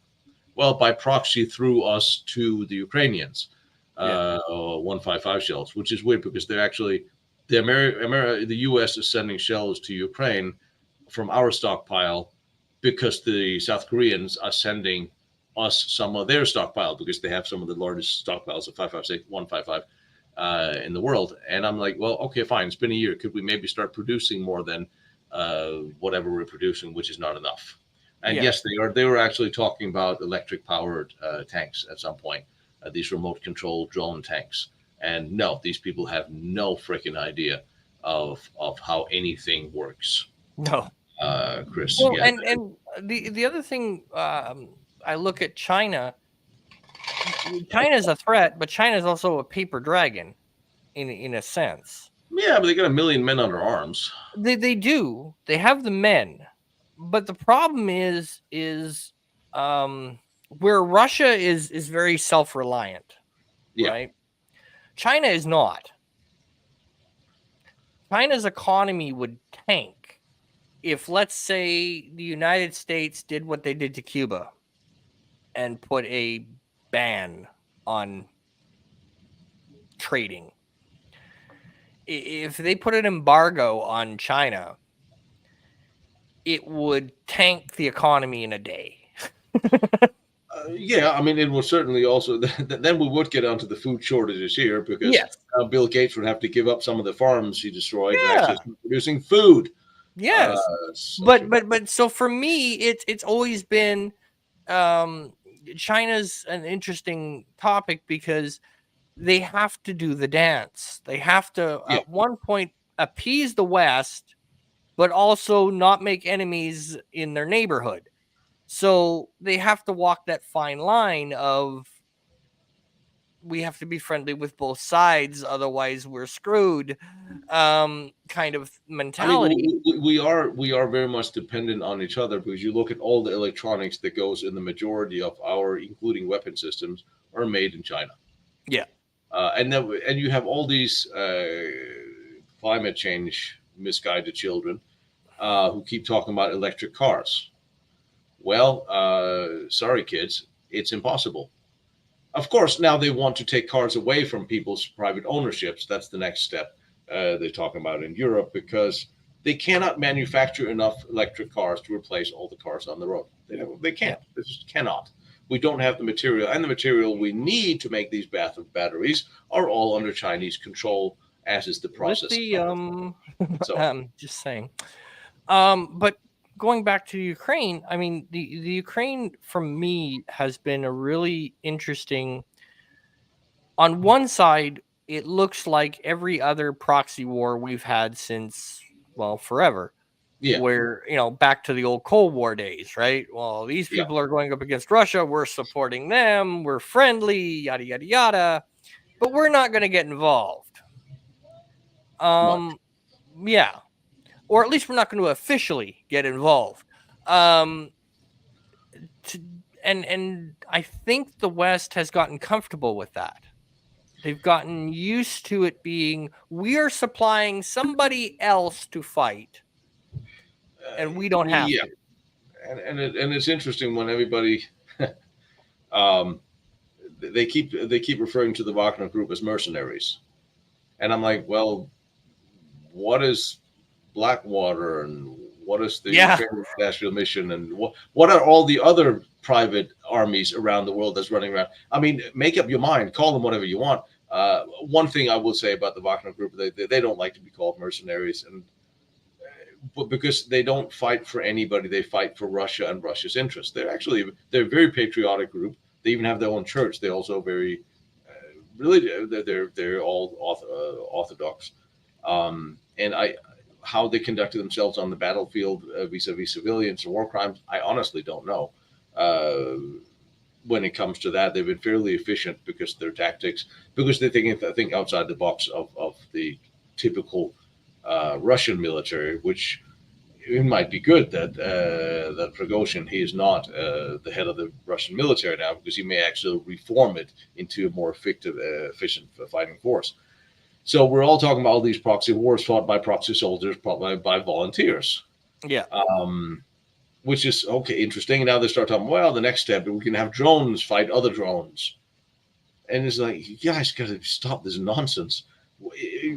well, by proxy through us, to the Ukrainians, Yeah. 155 shells, which is weird, because they're actually the U.S. is sending shells to Ukraine from our stockpile, because the South Koreans are sending us some of their stockpile, because they have some of the largest stockpiles of 556 155 in the world. And I'm like, well, okay, fine. It's been a year. Could we maybe start producing more than whatever we're producing, which is not enough? And Yeah. yes, they were actually talking about electric powered tanks at some point, these remote control drone tanks. And no, these people have no freaking idea of how anything works, No. Chris. Well, Yeah, and the other thing, I look at China. China is a threat, but China is also a paper dragon in a sense. yeah, but they got a million men under arms. They do. They have the men, but the problem is where Russia is very self reliant, Yeah, right? China is not. China's economy would tank if, let's say, the United States did what they did to Cuba and put a ban on trading. If they put an embargo on China, it would tank the economy in a day. yeah. I mean, it will certainly also. Then we would get onto the food shortages here because Yes. Bill Gates would have to give up some of the farms he destroyed and Yeah. actually start producing food. Uh, Yes. such a But so for me, it's always been um China's an interesting topic because they have to do the dance. They have to yeah. at one point appease the West, but also not make enemies in their neighborhood. So they have to walk that fine line of we have to be friendly with both sides, otherwise we're screwed. Kind of I mean, mentality. we are very much dependent on each other because you look at all the electronics that goes in the majority of our, including weapon systems, are made in China. Yeah. And you have all these climate change misguided children who keep talking about electric cars. Well, sorry, kids, it's impossible. Of course, now they want to take cars away from people's private ownerships. That's the next step they're talking about in Europe because they cannot manufacture enough electric cars to replace all the cars on the road. They Yeah. can't. They just cannot. We don't have the material, and the material we need to make these batteries are all under Chinese control, as is the With process. the So, just saying. But going back to Ukraine, I mean the Ukraine for me has been a really interesting. On one side, it looks like every other proxy war we've had since, well, forever, yeah, where, back to the old Cold War days, right? Well, these yeah, people are going up against Russia, we're supporting them, we're friendly, yada yada yada, but we're not going to get involved. much. Um yeah, or at least we're not going to officially get involved. Um to, and I think the West has gotten comfortable with that. They've gotten used to it being we are supplying somebody else to fight and we don't have Yeah, to. and it's interesting when everybody um, they keep referring to the Wagner group as mercenaries, and I'm like, well, what is Blackwater and what is the Yeah. Ukrainian National Mission and what are all the other private armies around the world that's running around? I mean, make up your mind, call them whatever you want. One thing I will say about the Wagner group, they don't like to be called mercenaries, and but because they don't fight for anybody, they fight for Russia and Russia's interests. They're a very patriotic group. They even have their own church. They're also very really they're all orthodox. And I how they conducted themselves on the battlefield vis-a-vis civilians and war crimes, I honestly don't know. When it comes to that, they've been fairly efficient because their tactics, because they think outside the box of the typical Russian military, which it might be good that Prigozhin, he is not the head of the Russian military now because he may actually reform it into a more effective, efficient fighting force. So we're all talking about all these proxy wars fought by proxy soldiers, fought by volunteers, Yeah. um, which is okay, interesting. And now they start talking. Well, the next step we can have drones fight other drones, and it's like you guys got to stop this nonsense.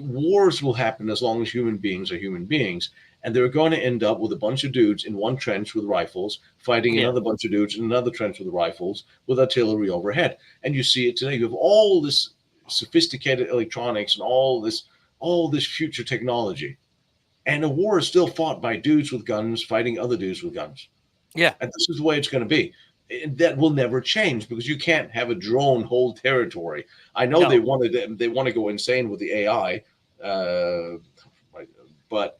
Wars will happen as long as human beings are human beings, and they're going to end up with a bunch of dudes in one trench with rifles fighting Yeah. another bunch of dudes in another trench with rifles with artillery overhead. And you see it today. You have all this sophisticated electronics and all this future technology, and a war is still fought by dudes with guns fighting other dudes with guns. Yeah. And this is the way it's going to be. And that will never change because you can't have a drone hold territory. I know No. they want to go insane with the AI, uh, but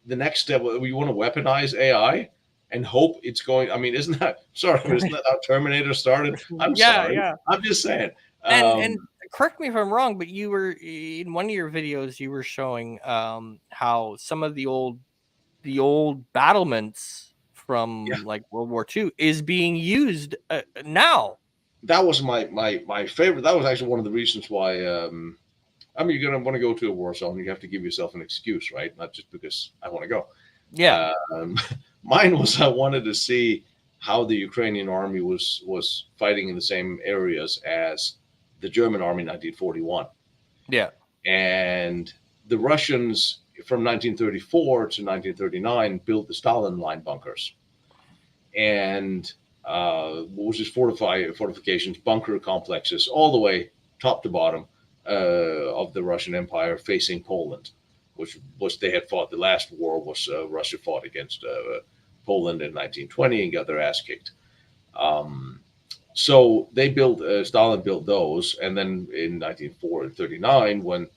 the next step, we want to weaponize AI and hope it's going. I mean, isn't that sorry? Isn't that how Terminator started? I'm Yeah, sorry. yeah. I'm just saying. And correct me if I'm wrong, but you were in one of your videos you were showing how some of the old battlements Yeah, from like World War II is being used now. that was my favorite. That was actually one of the reasons why. I mean, you're gonna want to go to a war zone. You have to give yourself an excuse, right? Not just because I want to go. Yeah. Um, Mine was I wanted to see how the Ukrainian army was fighting in the same areas as the German army in 1941, Yeah. and the Russians from 1934 to 1939 built the Stalin Line bunkers, and which is fortifications, bunker complexes, all the way top to bottom of the Russian Empire facing Poland, which they had fought. The last war was Russia fought against Poland in 1920 and got their ass kicked. Um, so they built Stalin built those, and then in 1939, when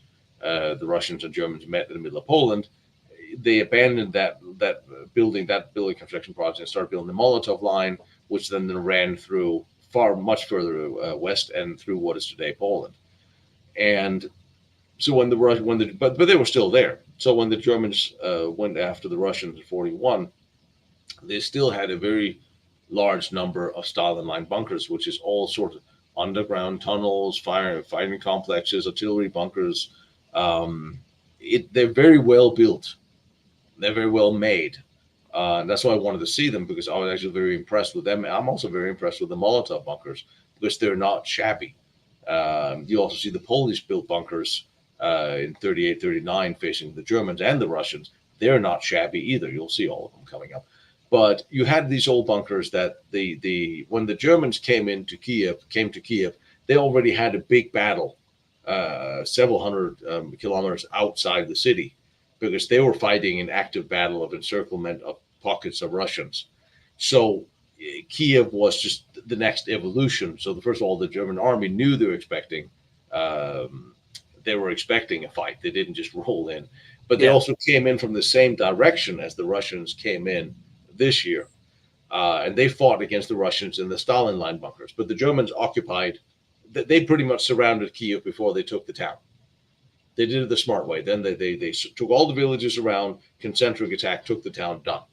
the Russians and Germans met in the middle of Poland, they abandoned that building construction project and started building the Molotov line, which then ran through much further west and through what is today Poland. And so but they were still there. So when the Germans went after the Russians in 41, they still had a very large number of Stalin line bunkers, which is all sorts of underground tunnels, fighting complexes, artillery bunkers. Um, they're very well built. They're very well made. That's why I wanted to see them because I was actually very impressed with them. I'm also very impressed with the Molotov bunkers because they're not shabby. You also see the Polish built bunkers in 38, 39 facing the Germans and the Russians. They're not shabby either. You'll see all of them coming up. But you had these old bunkers that when the Germans came to Kiev, they already had a big battle several hundred kilometers outside the city because they were fighting an active battle of encirclement of pockets of Russians. So Kiev was just the next evolution. So first of all, the German army knew um, they were expecting a fight. They didn't just roll in, but they Yeah. also came in from the same direction as the Russians came in this year, and they fought against the Russians in the Stalin Line bunkers. But the Germans occupied. They pretty much surrounded Kiev before they took the town. They did it the smart way. Then they took all the villages around, concentric attack, took the town, done.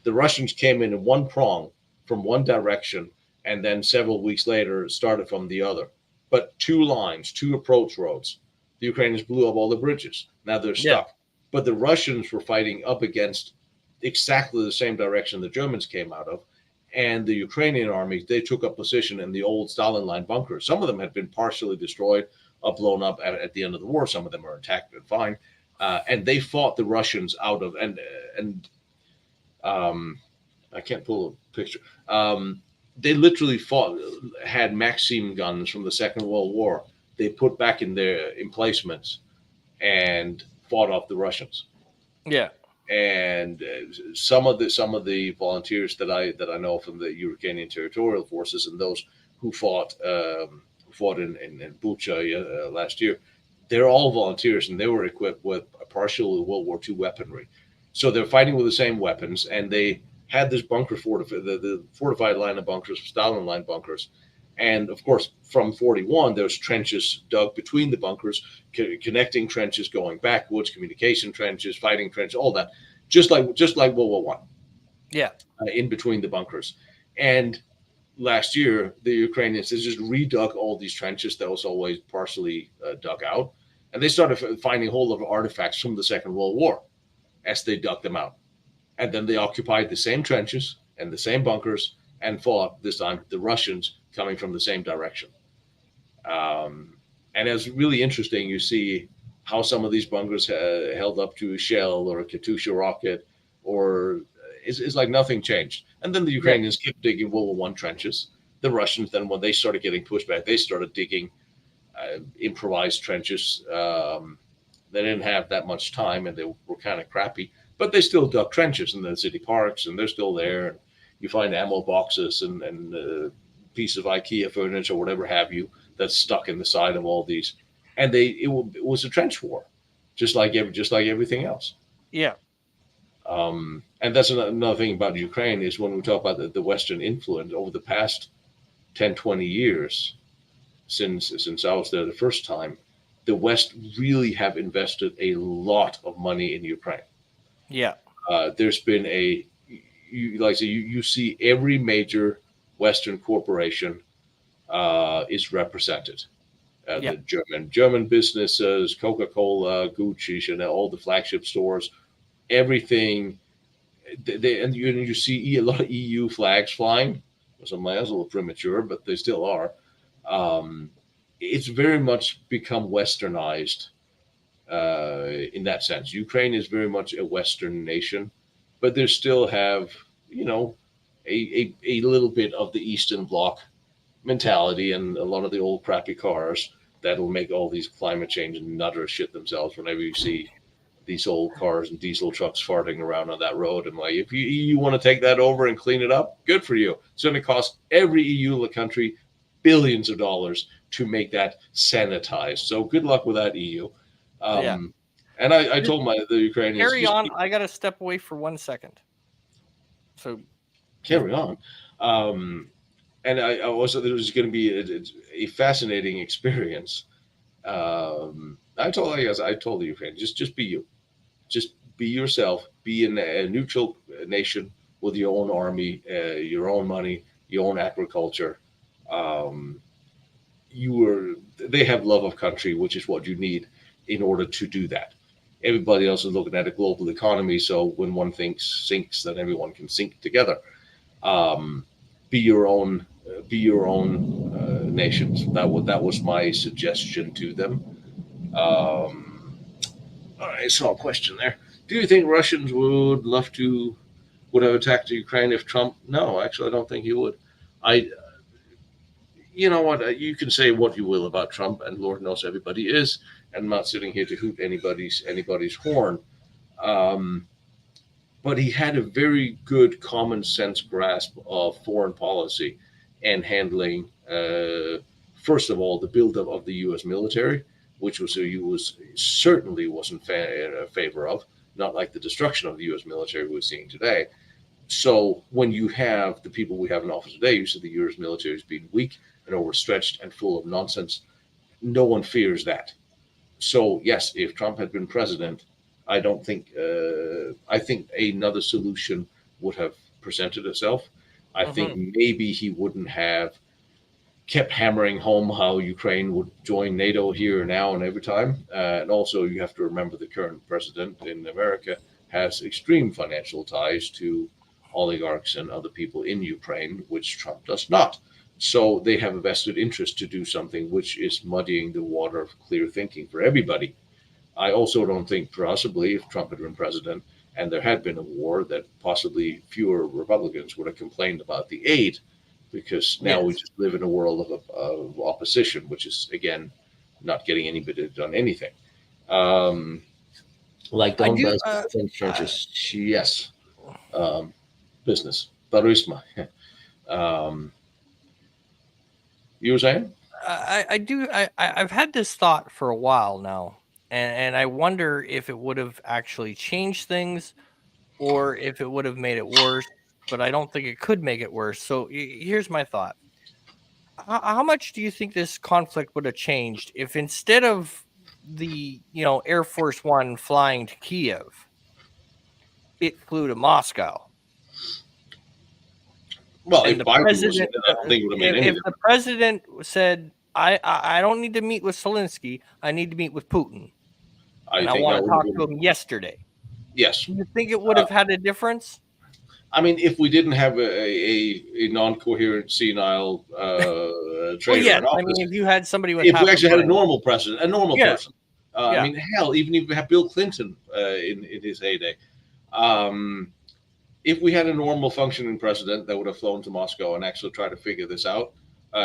The Russians came in one prong from one direction, and then several weeks later started from the other. But two lines, two approach roads. The Ukrainians blew up all the bridges. Now they're Yeah. stuck. But the Russians were fighting up against exactly the same direction the Germans came out of. And the Ukrainian army, they took up position in the old Stalin Line bunkers. Some of them had been partially destroyed, blown up at the end of the war. Some of them are intact and fine. And they fought the Russians out of and um, I can't pull a picture. They literally had Maxim guns from the Second World War. They put back in their emplacements and fought off the Russians. Yeah. And some of the volunteers that I know from the Ukrainian territorial forces and those who fought in Bucha last year, they're all volunteers and they were equipped with a partial World War II weaponry. So they're fighting with the same weapons, and they had this the fortified line of bunkers, Stalin line bunkers, and of course from 41 there's trenches dug between the bunkers, connecting trenches going backwards, communication trenches, fighting trenches, all that, just like World War I, Yeah. in between the bunkers. And last year, the Ukrainians just redug all these trenches that was always partially dug out, and they started finding a whole lot of artifacts from the Second World War as they dug them out. And then they occupied the same trenches and the same bunkers and fought this time the Russians coming from the same direction. Um, and it's really interesting. You see how some of these bunkers held up to a shell or a Katyusha rocket, or it's like nothing changed. And then the Yeah. Ukrainians kept digging World War I trenches. The Russians then, when they started getting pushed back, they started digging improvised trenches. They didn't have that much time, and they were kind of crappy, but they still dug trenches in the city parks, and they're still there. you find ammo boxes and piece of IKEA furniture, or whatever have you, that's stuck in the side of all these, and it was a trench war, just like everything else. Yeah. And that's another thing about Ukraine is when we talk about the Western influence over the past 10, 20 years, since I was there the first time, the West really have invested a lot of money in Ukraine. Yeah. There's been like I say, you see every major Western corporation is represented. Yeah. The German businesses, Coca-Cola, Gucci, Chanel, all the flagship stores, everything. And you see a lot of EU flags flying. Some miles a little premature, but they still are. Um, it's very much become westernized in that sense. Ukraine is very much a Western nation, but they still have, you know, a little bit of the Eastern Bloc mentality and a lot of the old crappy cars that'll make all these climate change and nutters shit themselves whenever you see these old cars and diesel trucks farting around on that road. And like, if you want to take that over and clean it up, good for you. It's going to cost every EU country billions of dollars to make that sanitized. So good luck with that, EU. Yeah. Um, and I told the Ukrainians, Carry just on. I got to step away for 1 second. So just carry on. Um, and I also, there was going to be a fascinating experience. I told the Ukrainians, just be you. Just be yourself. Be in a neutral nation with your own army, your own money, your own agriculture. Um, they have love of country, which is what you need in order to do that. Everybody else is looking at a global economy, so when one thinks sinks, then everyone can sink together. Um, be your own, nations. That was my suggestion to them. Um, I saw a question there. Do you think Russians would have attacked Ukraine if Trump? No, actually, I don't think he would. I, you know what? You can say what you will about Trump, and Lord knows everybody is. And I'm not sitting here to hoot anybody's horn. Um, but he had a very good common sense grasp of foreign policy and handling, first of all, the buildup of the U.S. military, which was he was certainly wasn't in favor of, not like the destruction of the U.S. military we're seeing today. So when you have the people we have in office today, you see the U.S. military as being weak and overstretched and full of nonsense. No one fears that. So yes, if Trump had been president, I don't think I think another solution would have presented itself. I think mhm. maybe he wouldn't have kept hammering home how Ukraine would join NATO here now and every time. And also, you have to remember the current president in America has extreme financial ties to oligarchs and other people in Ukraine, which Trump does not. So they have a vested interest to do something which is muddying the water of clear thinking for everybody. I also don't think, possibly, if Trump had been president and there had been a war, that possibly fewer Republicans would have complained about the aid, because now we Yes. just live in a world of opposition, which is, again, not getting anybody done anything. Um, like I do. Donbass defense I, trenches, yes. Um, business. Barisma. um, you were saying? I do. I've had this thought for a while now, and I wonder if it would have actually changed things or if it would have made it worse. But I don't think it could make it worse. So here's my thought: how much do you think this conflict would have changed if instead of the Air Force One flying to Kiev, it flew to Moscow? Well, And if the Biden was in president, it, I don't think it would have made any if the difference. president said, I don't need to meet with Zelensky, I need to meet with Putin, I and I think want that to would have talk to been, him yesterday. yes. Do you think it would Uh, have had a difference? I mean, if we didn't have a non-coherent, senile Well, traitor yes. in I office, mean, if you had somebody with if we half a actually had a brain, normal president, a normal yeah, person, I yeah. mean, hell, even if we have Bill Clinton in his heyday, um, if we had a normal functioning president that would have flown to Moscow and actually tried to figure this out,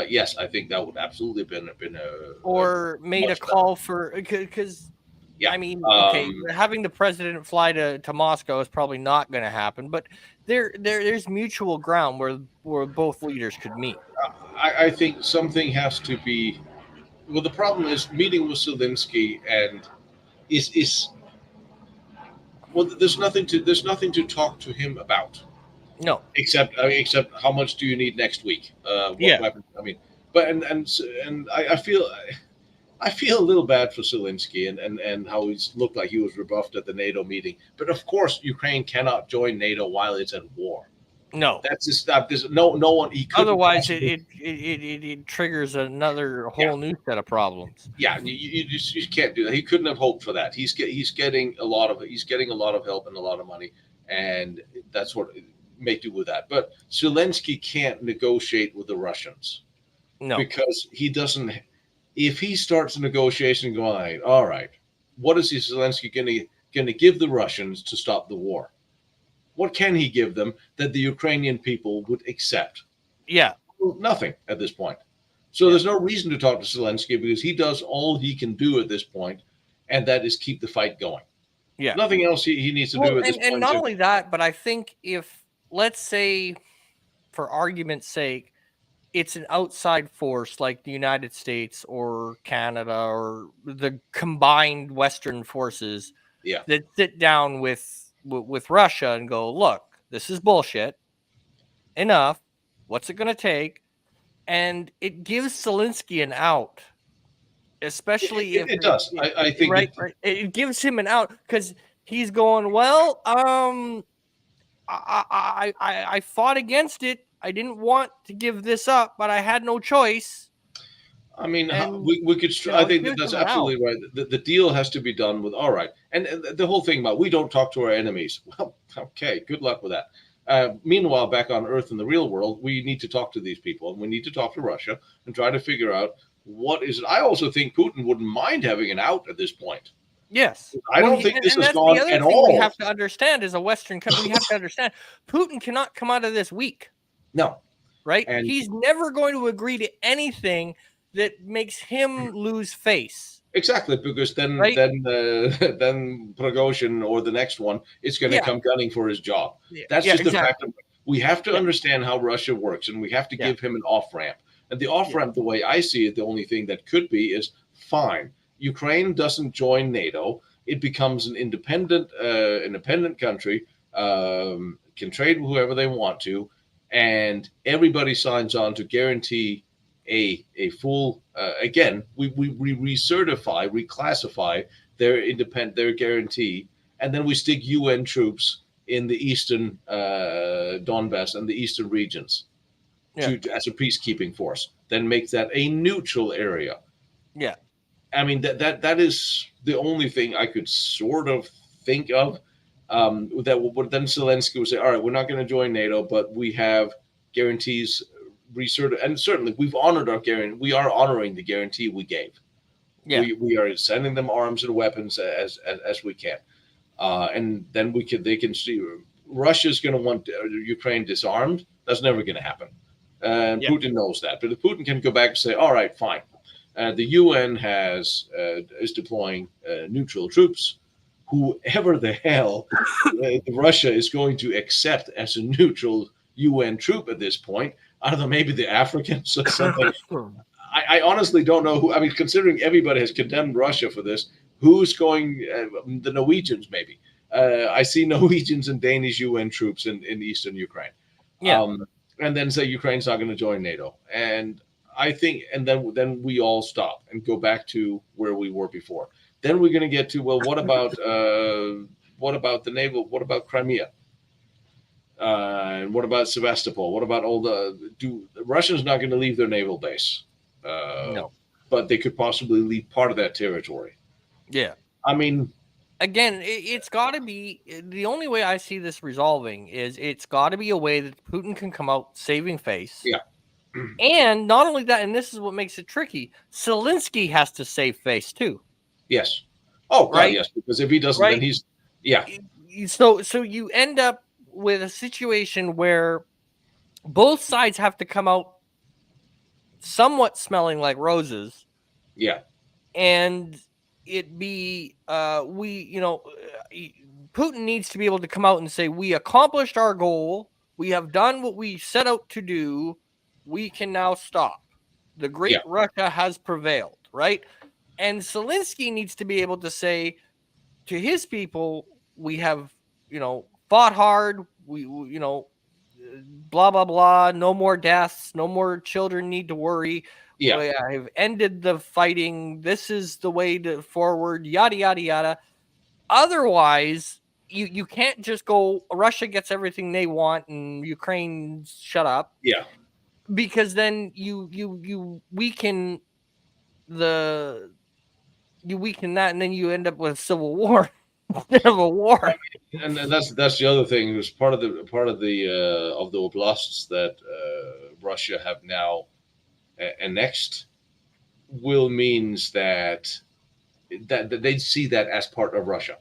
yes, I think that would absolutely have been a Or made a much better. call for because. Yeah. I mean, okay, having the president fly to Moscow is probably not going to happen, but there's mutual ground where both leaders could meet. I think something has to be. Well, the problem is meeting with Zelensky and is well. There's nothing to talk to him about No. except how much do you need next week? What Yeah. weapons? I mean, but and I feel a little bad for Zelensky and how he's looked like he was rebuffed at the NATO meeting. But of course, Ukraine cannot join NATO while it's at war. No. That's just not. There's no one. He couldn't Otherwise, possibly. it triggers another Yeah, whole new set of problems. yeah. You can't do that. He couldn't have hoped for that. He's getting a lot of help and a lot of money, and that's what make do with that. But Zelensky can't negotiate with the Russians No. because he doesn't. If he starts a negotiation going, all right, what is Zelensky going to give the Russians to stop the war? What can he give them that the Ukrainian people would accept? Yeah. Well, nothing at this point. So Yeah. there's no reason to talk to Zelensky because he does all he can do at this point, and that is keep the fight going. Yeah. Nothing else he needs to do Well, at this and point. not only that, but I think if, let's say, for argument's sake, it's an outside force like the United States or Canada or the combined Western forces Yeah, that sit down with Russia and go, look, this is bullshit. Enough. What's it going to take? And it gives Zelensky an out, especially if it does. I think right, right. It gives him an out because he's going, well, I fought against it. I didn't want to give this up, but I had no choice. I mean, And we could. I it think gives that's him an out. absolutely right. The deal has to be done with all right, and the whole thing about we don't talk to our enemies. Well, okay, good luck with that. Meanwhile, back on Earth in the real world, we need to talk to these people, and we need to talk to Russia and try to figure out what is it. I also think Putin wouldn't mind having an out at this point. Yes. I Well, don't think this and has that's the gone other at thing we all. have to understand as a Western country. We have to understand Putin cannot come out of this weak, No, right? and He's never going to agree to anything that makes him lose face, exactly because then right? then then Prigozhin or the next one is going to Yeah. come gunning for his job. Yeah, That's yeah, just the fact exactly. of we have to Yeah, understand how Russia works, and we have to yeah, give him an off ramp. And the off yeah, ramp, the way I see it, the only thing that could be is fine. Ukraine doesn't join NATO; it becomes an independent country, can trade with whoever they want to, and everybody signs on to guarantee a full again we recertify reclassify their guarantee, and then we stick UN troops in the eastern Donbass and the eastern regions yeah, as a peacekeeping force, then make that a neutral area. yeah, I mean that is the only thing I could sort of think of. That would then Zelensky would say, "All right, we're not going to join NATO, but we have guarantees, and certainly we've honored our guarantee. We are honoring the guarantee we gave. yeah, We are sending them arms and weapons as we can, and then they can see Russia's going to want Ukraine disarmed. That's never going to happen, and yeah, Putin knows that. But if Putin can go back and say, "All right, fine." The UN is deploying neutral troops. Whoever the hell Russia is going to accept as a neutral UN troop at this point, I don't know, maybe the Africans or something. I honestly don't know who. I mean, considering everybody has condemned Russia for this, who's going? The Norwegians, maybe. I see Norwegians and Danish UN troops in eastern Ukraine. yeah, And then say Ukraine's not going to join NATO. And I think, and then we all stop and go back to where we were before. Then we're going to get to, well, what about the naval? What about Crimea? And what about Sevastopol? What about all the Russians not going to leave their naval base? Uh, no, but they could possibly leave part of that territory. yeah. I mean, Again, it's got to be the only way I see this resolving is it's got to be a way that Putin can come out saving face. yeah, And not only that, and this is what makes it tricky, Zelensky has to save face too, yes. Oh God, right? yes. Because if he doesn't, then Right? he's yeah, So you end up with a situation where both sides have to come out somewhat smelling like roses, yeah. and it be Putin needs to be able to come out and say we accomplished our goal, we have done what we set out to do, we can now stop. The Yeah, great Russia has prevailed, right? And Zelensky needs to be able to say to his people, we have, fought hard, blah blah blah, no more deaths, no more children need to worry. yeah, We have ended the fighting. This is the way to forward, yada yada yada. Otherwise, you can't just go Russia gets everything they want and Ukraine shut up, yeah. because then you weaken the you weaken that, and then you end up with civil war instead of a war. And that's the other thing. Who's part of the oblasts that Russia have now annexed will means that they see that as part of Russia.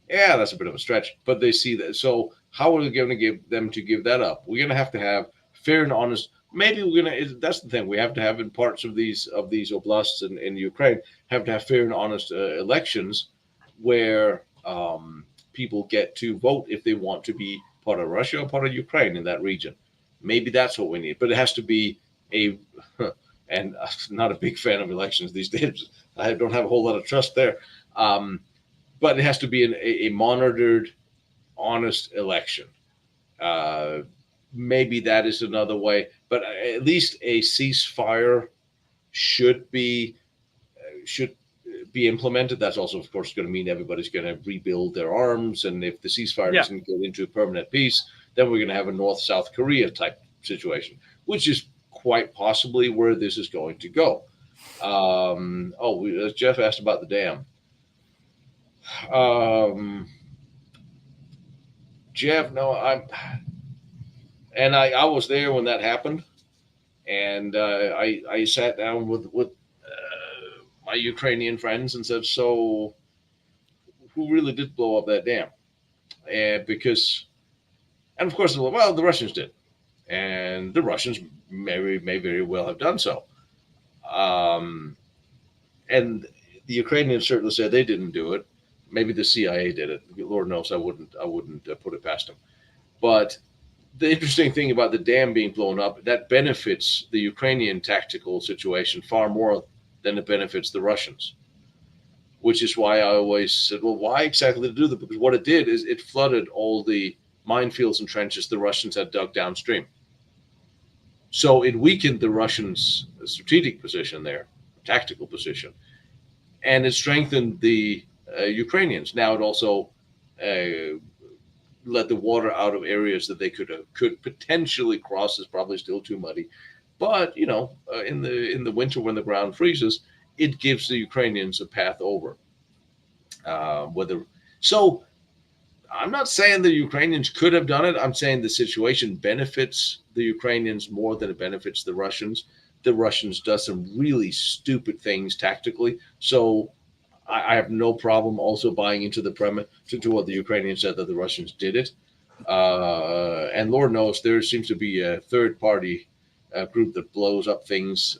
Yeah, that's a bit of a stretch, but they see that. So how are we going to give them to give that up? We're going to have fair and honest. Maybe we're going to. That's the thing. We have to have in parts of these oblasts in Ukraine have to have fair and honest elections where people get to vote if they want to be part of Russia or part of Ukraine in that region. Maybe that's what we need, but it has to be a. And I'm not a big fan of elections these days. I don't have a whole lot of trust there. But it has to be a monitored, honest election. Uh, Maybe that is another way, but at least a ceasefire should be should be implemented. That's also, of course, going to mean everybody's going to rebuild their arms, and if the ceasefire Yeah, doesn't get into a permanent peace, then we're going to have a North-South Korea type situation, which is quite possibly where this is going to go. Jeff asked about the dam. Um, Jeff, no, I was there when that happened, and I sat down with my Ukrainian friends and said, so who really did blow up that dam? And because, and of course, well, the Russians did, and the Russians may very well have done so, um, and the Ukrainians certainly said they didn't do it. Maybe the CIA did it. Lord knows, I wouldn't put it past them. But the interesting thing about the dam being blown up, that benefits the Ukrainian tactical situation far more than it benefits the Russians. Which is why I always said, well, why exactly to do that? Because what it did is it flooded all the minefields and trenches the Russians had dug downstream. So it weakened the Russians' strategic position there, tactical position, and it strengthened the Ukrainians. Now it also uh, let the water out of areas that they could potentially cross. Is probably still too muddy, but in the winter when the ground freezes, it gives the Ukrainians a path over. Whether so, I'm not saying the Ukrainians could have done it. I'm saying the situation benefits the Ukrainians more than it benefits the Russians. The Russians does some really stupid things tactically, so I have no problem also buying into the premise to what the Ukrainians said that the Russians did it. And Lord knows there seems to be a third party group that blows up things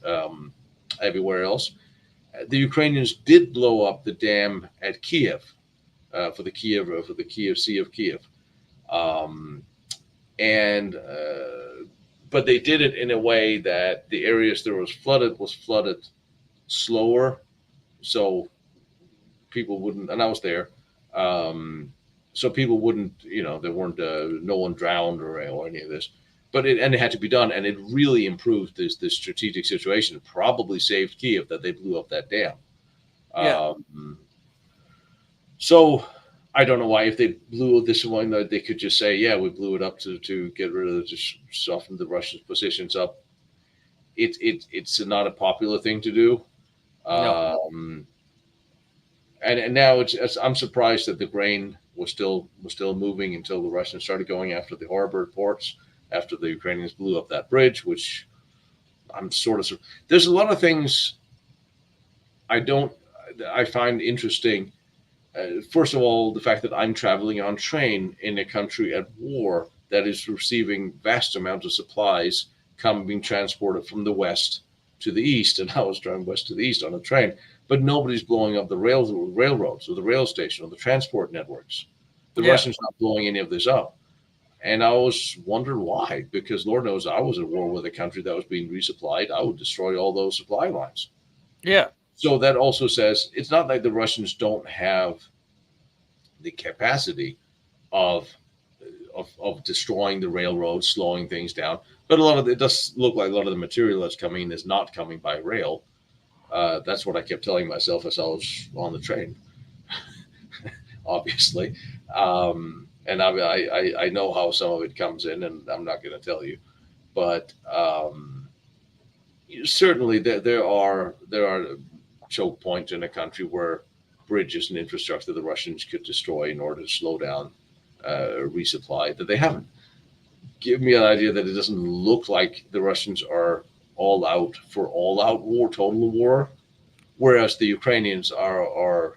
everywhere else. The Ukrainians did blow up the dam at Kiev for the Kiev Sea of Kiev, um, and but they did it in a way that the areas that was flooded slower, so people wouldn't. And I was there, so people wouldn't. There weren't no one drowned or any of this. But it had to be done, and it really improved this strategic situation. It probably saved Kiev that they blew up that dam. yeah, Um, So I don't know why if they blew this one that they could just say, yeah, we blew it up to get rid of just soften the Russians' positions up. It's not a popular thing to do. no, Um, and now I'm surprised that the grain was still moving until the Russians started going after the harbor ports after the Ukrainians blew up that bridge, which I'm sort of there's a lot of things I don't I find interesting. First of all, the fact that I'm traveling on train in a country at war that is receiving vast amounts of supplies being transported from the west to the east, and I was driving west to the east on a train. but nobody's blowing up the railroads or the rail station or the transport networks. The Yeah. Russians not blowing any of this up. And I always wondered why, because Lord knows I was at war with a country that was being resupplied. I would destroy all those supply lines. Yeah. So that also says it's not like the Russians don't have the capacity of of destroying the railroads, slowing things down. But a lot of it does look like a lot of the material that's coming is not coming by rail. That's what I kept telling myself as I was on the train, obviously. And I know how some of it comes in, and I'm not going to tell you. But certainly there are choke points in a country where bridges and infrastructure the Russians could destroy in order to slow down resupply that they haven't. Give me an idea that it doesn't look like the Russians are all out for all out war, total war, whereas the Ukrainians are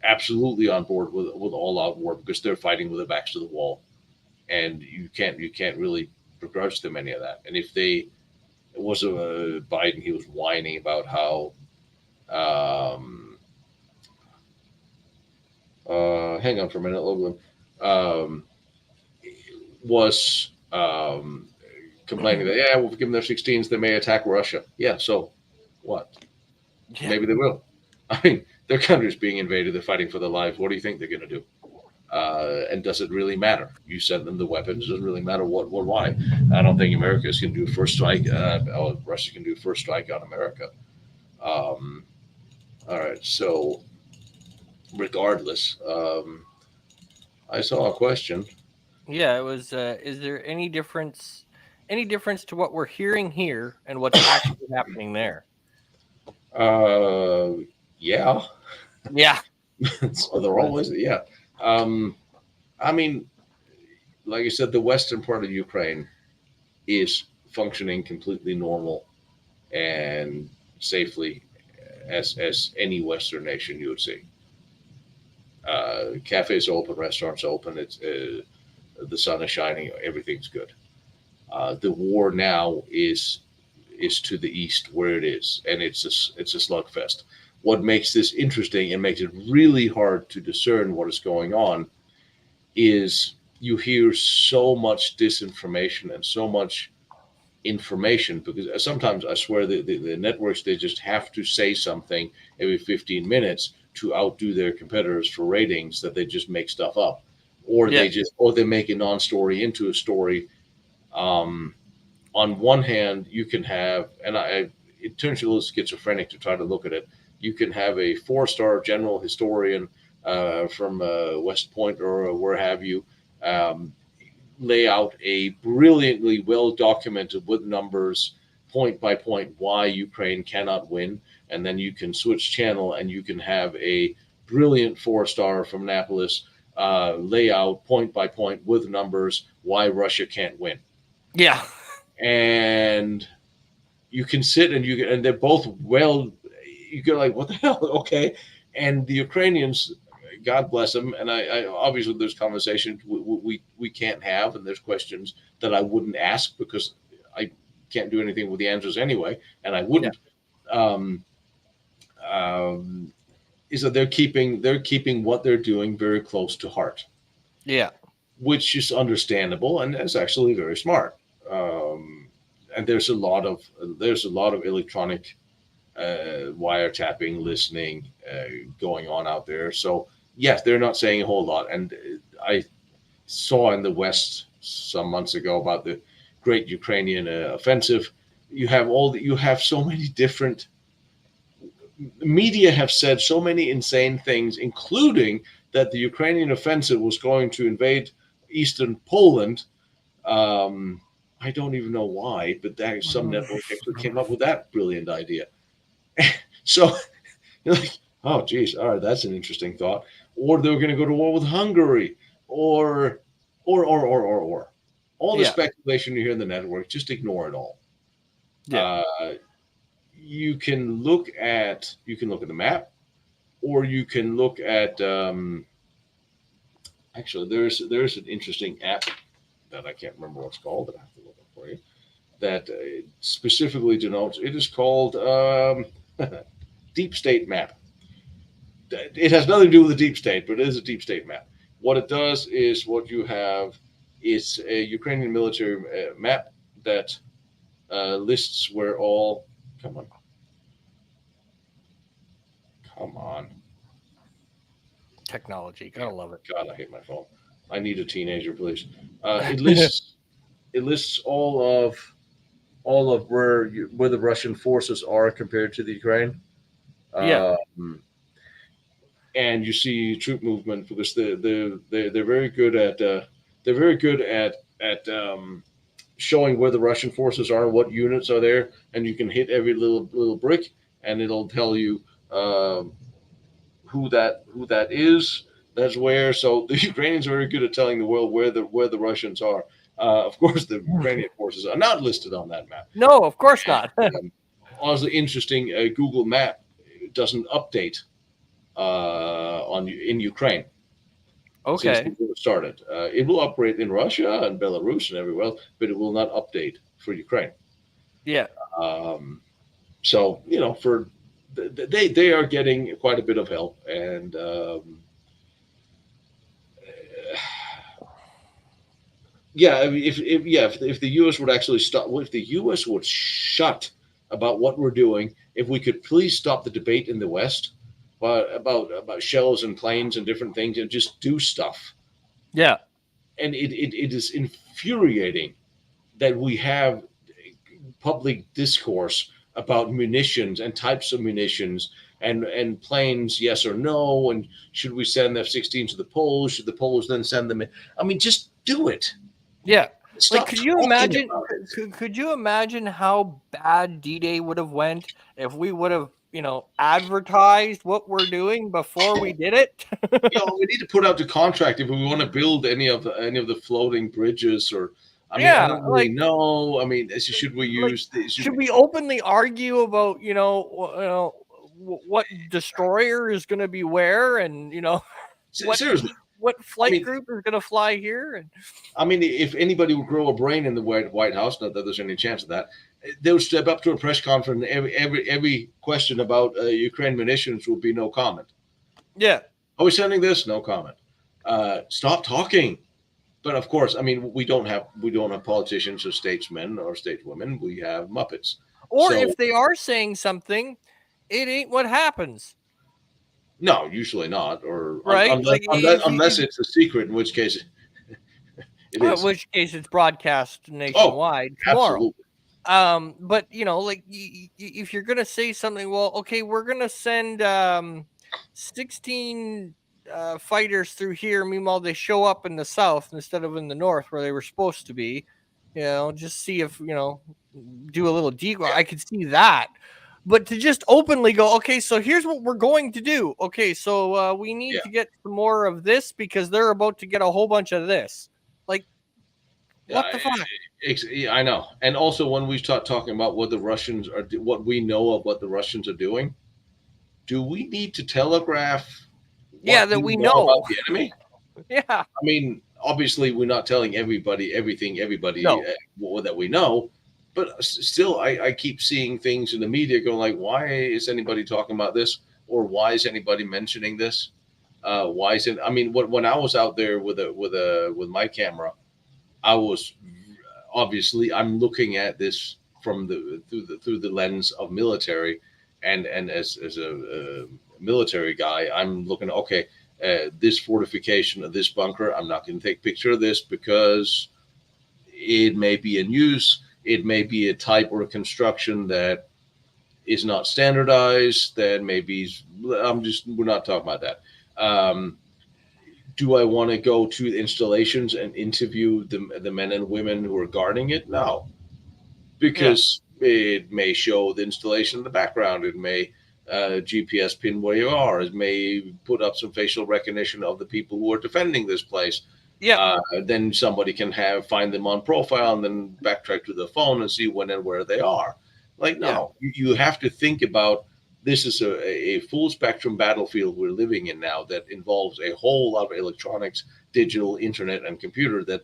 absolutely on board with all out war because they're fighting with their backs to the wall, and you can't really begrudge them any of that. And if they it was Biden, he was whining about how um, hang on for a minute, Logan, um, was complaining that yeah, we'll give them their 16s, they may attack Russia. Yeah, so what? Yeah. Maybe they will. I mean, their country's being invaded. They're fighting for their lives. What do you think they're going to do? And does it really matter? You sent them the weapons. It doesn't really matter why. I don't think America is going to do a first strike. Russia can do a first strike on America. Um, all right. So, regardless, I saw a question. Yeah, it was. Is there any difference to what we're hearing here and what's actually happening there? Uh, yeah. Yeah. So they're always yeah. Um, I mean, like I said, the western part of Ukraine is functioning completely normal and safely as any Western nation you would see. Cafes are open, restaurants are open. It's the sun is shining, everything's good. The war now is to the east where it is, and it's a slugfest. What makes this interesting and makes it really hard to discern what is going on is you hear so much disinformation and so much information because sometimes I swear the networks they just have to say something every 15 minutes to outdo their competitors for ratings that they just make stuff up or Yeah. they make a non-story into a story. um, on one hand you can have it turns you a little schizophrenic to try to look at it. You can have a four-star general historian from West Point or where have you um, lay out a brilliantly well documented with numbers, point by point, why Ukraine cannot win. And then you can switch channel and you can have a brilliant four-star from Annapolis lay out point by point with numbers why Russia can't win. Yeah. And you can sit and they're both well. You go like, what the hell? Okay. And the Ukrainians, God bless them. And I obviously there's conversations we can't have, and there's questions that I wouldn't ask because I can't do anything with the answers anyway, and I Yeah. wouldn't. Um, um, is that they're keeping what they're doing very close to heart, Yeah. which is understandable and is actually very smart. And there's a lot of electronic wiretapping, listening going on out there. So yes, they're not saying a whole lot. And I saw in the West some months ago about the Great Ukrainian Offensive. You have so many different media have said so many insane things, including that the Ukrainian offensive was going to invade eastern Poland. Um, I don't even know why, but some network actually came up with that brilliant idea. So you're like, oh, geez, all right, that's an interesting thought. Or they were going to go to war with Hungary, or, or. All the Yeah. speculation you hear in the network, just ignore it all. Yeah. Uh, you can look at the map, or you can look at. Actually, there's an interesting app that I can't remember what's called. That I have to look up for you. That specifically denotes. It is called. deep state map. It has nothing to do with the deep state, but it is a deep state map. What it does is what you have is a Ukrainian military map that lists where all. Come on, come on. Technology, gotta love it. God, I hate my phone. I need a teenager, please. It lists all of where the Russian forces are compared to the Ukraine. Yeah, Um, and you see troop movement because they're very good at showing where the Russian forces are and what units are there, and you can hit every little brick, and it'll tell you um, who that is. That's where. So the Ukrainians are very good at telling the world where the Russians are. Of course, the Ukrainian forces are not listed on that map. no, of course not. Also interesting, Google Map doesn't update on in Ukraine since the Okay, war started. It will operate in Russia and Belarus and everywhere else, but it will not update for Ukraine. yeah, Um, so for they are getting quite a bit of help, and yeah, I mean, if the U.S. would actually stop, if the U.S. would shut about what we're doing, if we could please stop the debate in the West about shells and planes and different things, and just do stuff. yeah, And it is infuriating that we have public discourse about munitions and types of munitions and planes, yes or no, and should we send F-16 to the Poles? Should the Poles then send them in? I mean, just do it. yeah. Like, Stop could you talking imagine? about it. Could you imagine how bad D-Day would have went if we would have, advertised what we're doing before we did it? We need to put out the contract if we want to build any of the floating bridges, or I mean, I Yeah, don't really know. I mean, should we like, use the, should should we, we openly argue about, what destroyer is going to be where, and what seriously? what I flight mean, group is going to fly here, and if anybody would grow a brain in the White House, not that there's any chance of that, they would step up to a press conference, and every question about Ukraine munitions will be no comment. yeah. Are we sending this? No comment. Stop talking. But of course, I mean, we don't have politicians or statesmen or stateswomen. We have Muppets. Or So if they are saying something, it ain't what happens, no, usually not, or right? unless Like, unless unless it's a secret, in which case it in is. which case it's broadcast Oh, nationwide tomorrow. absolutely. But like, if you're gonna say something, well, okay, we're gonna send 16 fighters through here. Meanwhile, they show up in the south instead of in the north where they were supposed to be. Just see if do a little decoy. I could see that. But to just openly go, okay, so here's what we're going to do. Okay, so we Yeah, need to get some more of this because they're about to get a whole bunch of this. Like, yeah, what the fuck? yeah, I know. And also, when we start talking about what the Russians are, what we know of what the Russians are doing, do we need to telegraph Yeah, what that we we know about know. the enemy? Yeah. I mean, obviously, we're not telling everybody everything, No. that we know, but still, I keep seeing things in the media going like, why is anybody talking about this, or why is anybody mentioning this? Why is it? I mean, when I was out there with my camera, I was obviously I'm looking at this from through the lens of military, and as a military guy, I'm looking, okay, this fortification of this bunker, I'm not going to take a picture of this because it may be in use, it may be a type or a construction that is not standardized, that maybe we're not talking about that. Do I want to go to installations and interview the men and women who are guarding it? No, Yeah. because it may show the installation in the background. It may GPS pin where you are. It may put up some facial recognition of the people who are defending this place. Yeah. Then somebody can find them on profile and then backtrack to the phone and see when and where they are. Like, Yeah. no, you have to think about this is a full spectrum battlefield we're living in now that involves a whole lot of electronics, digital, internet, and computer that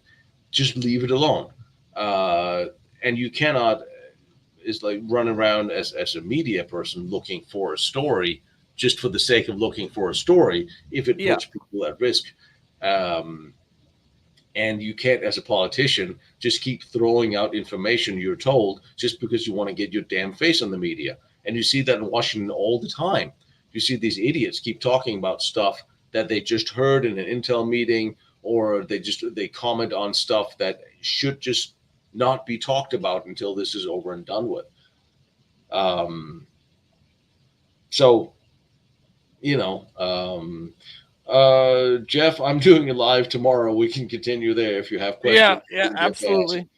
just leave it alone. And you cannot is like running around as a media person looking for a story just for the sake of looking for a story if it Yeah. puts people at risk. Um, and you can't, as a politician, just keep throwing out information you're told just because you want to get your damn face on the media. And you see that in Washington all the time. You see these idiots keep talking about stuff that they just heard in an intel meeting, or they comment on stuff that should just not be talked about until this is over and done with. Um, so you know, Jeff, I'm doing it live tomorrow. We can continue there if you have Yeah, questions. yeah, We can get to absolutely.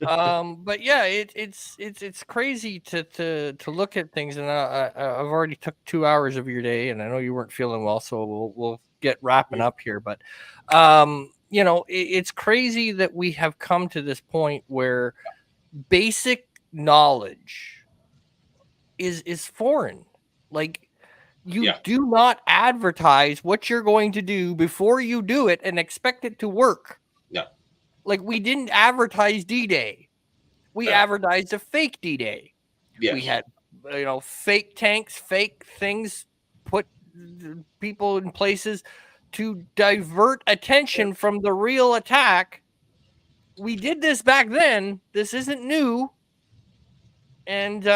But yeah, it's crazy to look at things, and I've already took 2 hours of your day, and I know you weren't feeling well, so we'll get wrapping up here. But it's crazy that we have come to this point where basic knowledge is foreign. Like, you Yeah, do not advertise what you're going to do before you do it and expect it to work. yeah, Like, we didn't advertise D-Day. We yeah, advertised a fake D-Day. We yes, had, fake tanks, fake things, put people in places to divert attention from the real attack. We did this back then. This isn't new. And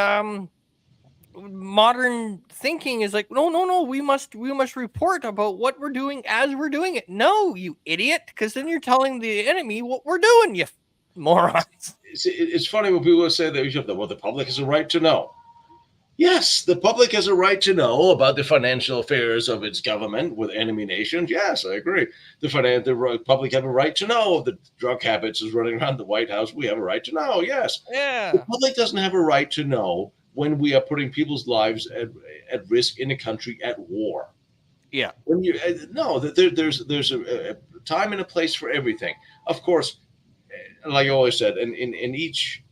modern thinking is like, no, no, no, we must report about what we're doing as we're doing it. No, you idiot, because then you're telling the enemy what we're doing, you morons. it's funny when people say that the public has a right to know. Yes, the public has a right to know about the financial affairs of its government with enemy nations. Yes, I agree. The public have a right to know the drug habits is running around the White House. We have a right to know. Yes, the Yeah, public doesn't have a right to know when we are putting people's lives at risk in a country at war. yeah, When you no, there's a time and a place for everything. Of course, like I always said, in each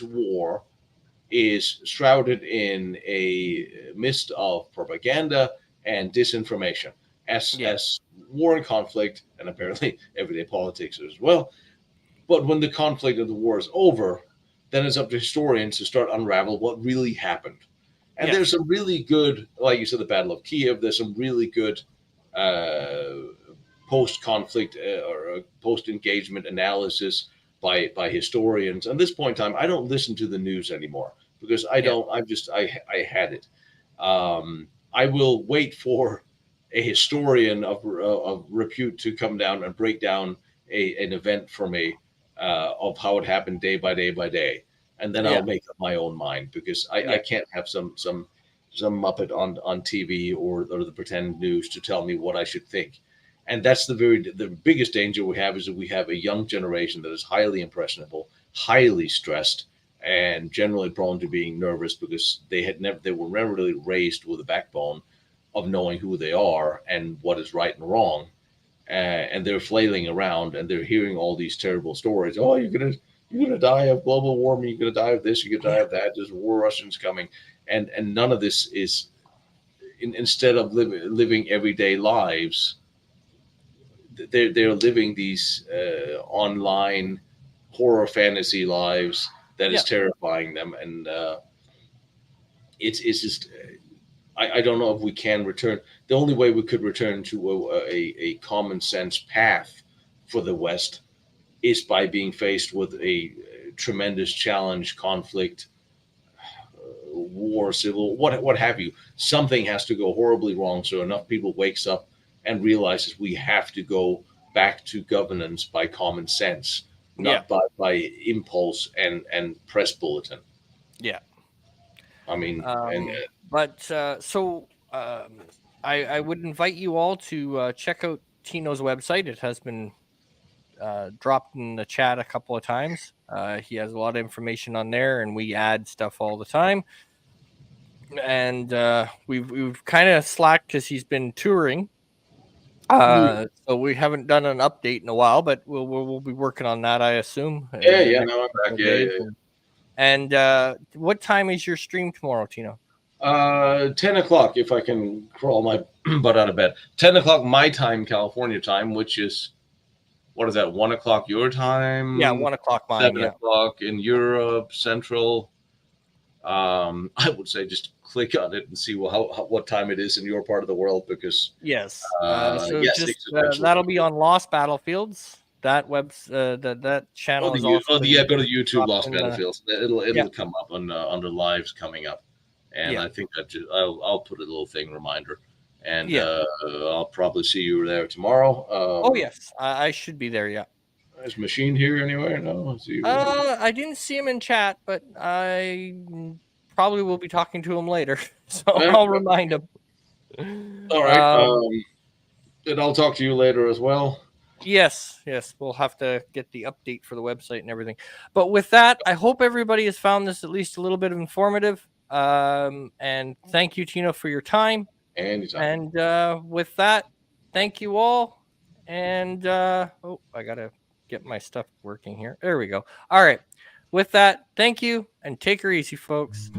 war is shrouded in a mist of propaganda and disinformation. yeah, As war and conflict, and apparently everyday politics as well. But when the conflict of the war is over, then it's up to historians to start unravel what really happened. And there's yes, some really good, like you said, the Battle of Kiev. There's some really good uh, post-conflict or post-engagement analysis by historians. At this point in time, I don't listen to the news anymore because I yeah, don't. I had it. I will wait for a historian of repute to come down and break down an event for me of how it happened day by day by day, and then I'll yeah, make up my own mind because I yeah, can't have some muppet on TV or the pretend news to tell me what I should think. And that's the biggest danger we have is that we have a young generation that is highly impressionable, highly stressed, and generally prone to being nervous because they were never really raised with a backbone of knowing who they are and what is right and wrong. And they're flailing around and they're hearing all these terrible stories. Oh, you're gonna die of global warming. You're gonna die of this. You're gonna die yeah, of that. There's war Russians coming, and none of this is instead of living everyday lives, they're living these online horror fantasy lives that is yeah, terrifying them, and it's just I don't know if we can return. The only way we could return to a common sense path for the West is by being faced with a tremendous challenge, conflict, war, civil, what have you. Something has to go horribly wrong so enough people wakes up and realizes we have to go back to governance by common sense, yeah, not by impulse and press bulletin. yeah. I mean, and But I would invite you all to check out Tino's website. It has been dropped in the chat a couple of times. He has a lot of information on there, and we add stuff all the time. And we've kind of slacked because he's been touring. So we haven't done an update in a while, but we'll be working on that, I assume, yeah, in the yeah, next no, I'm couple back. of Yeah, days. yeah, And what time is your stream tomorrow, Tino? yeah. 10 o'clock if I can crawl my butt out of bed. 10 o'clock my time, California time, which is what is that, 1 o'clock your Yeah, time, 1 o'clock mine. 7 Yeah. o'clock in Europe, Central. I would say just click on it and see what time it is in your part of the world, because Yes. So yeah, just 6 is Central. that'll be on Lost Battlefields. That that channel is also Yeah, go to YouTube, dropped Lost in the. Battlefields. Yeah. It'll come up under lives coming up, and Yeah. I think I'll put a little thing reminder, and Yeah. I'll probably see you there tomorrow. Oh yes, I should be there. Yeah. Is Machine here anywhere? No, is he? I didn't see him in chat, but I probably will be talking to him later, so Yeah, I'll remind him. all right. And I'll talk to you later as well. Yes, yes, we'll have to get the update for the website and everything. But with that, I hope everybody has found this at least a little bit of informative. And thank you, Tino, for your time. Anytime. And with that, thank you all. And oh, I gotta get my stuff working here. There we go. All right. With that, thank you and take her easy, folks.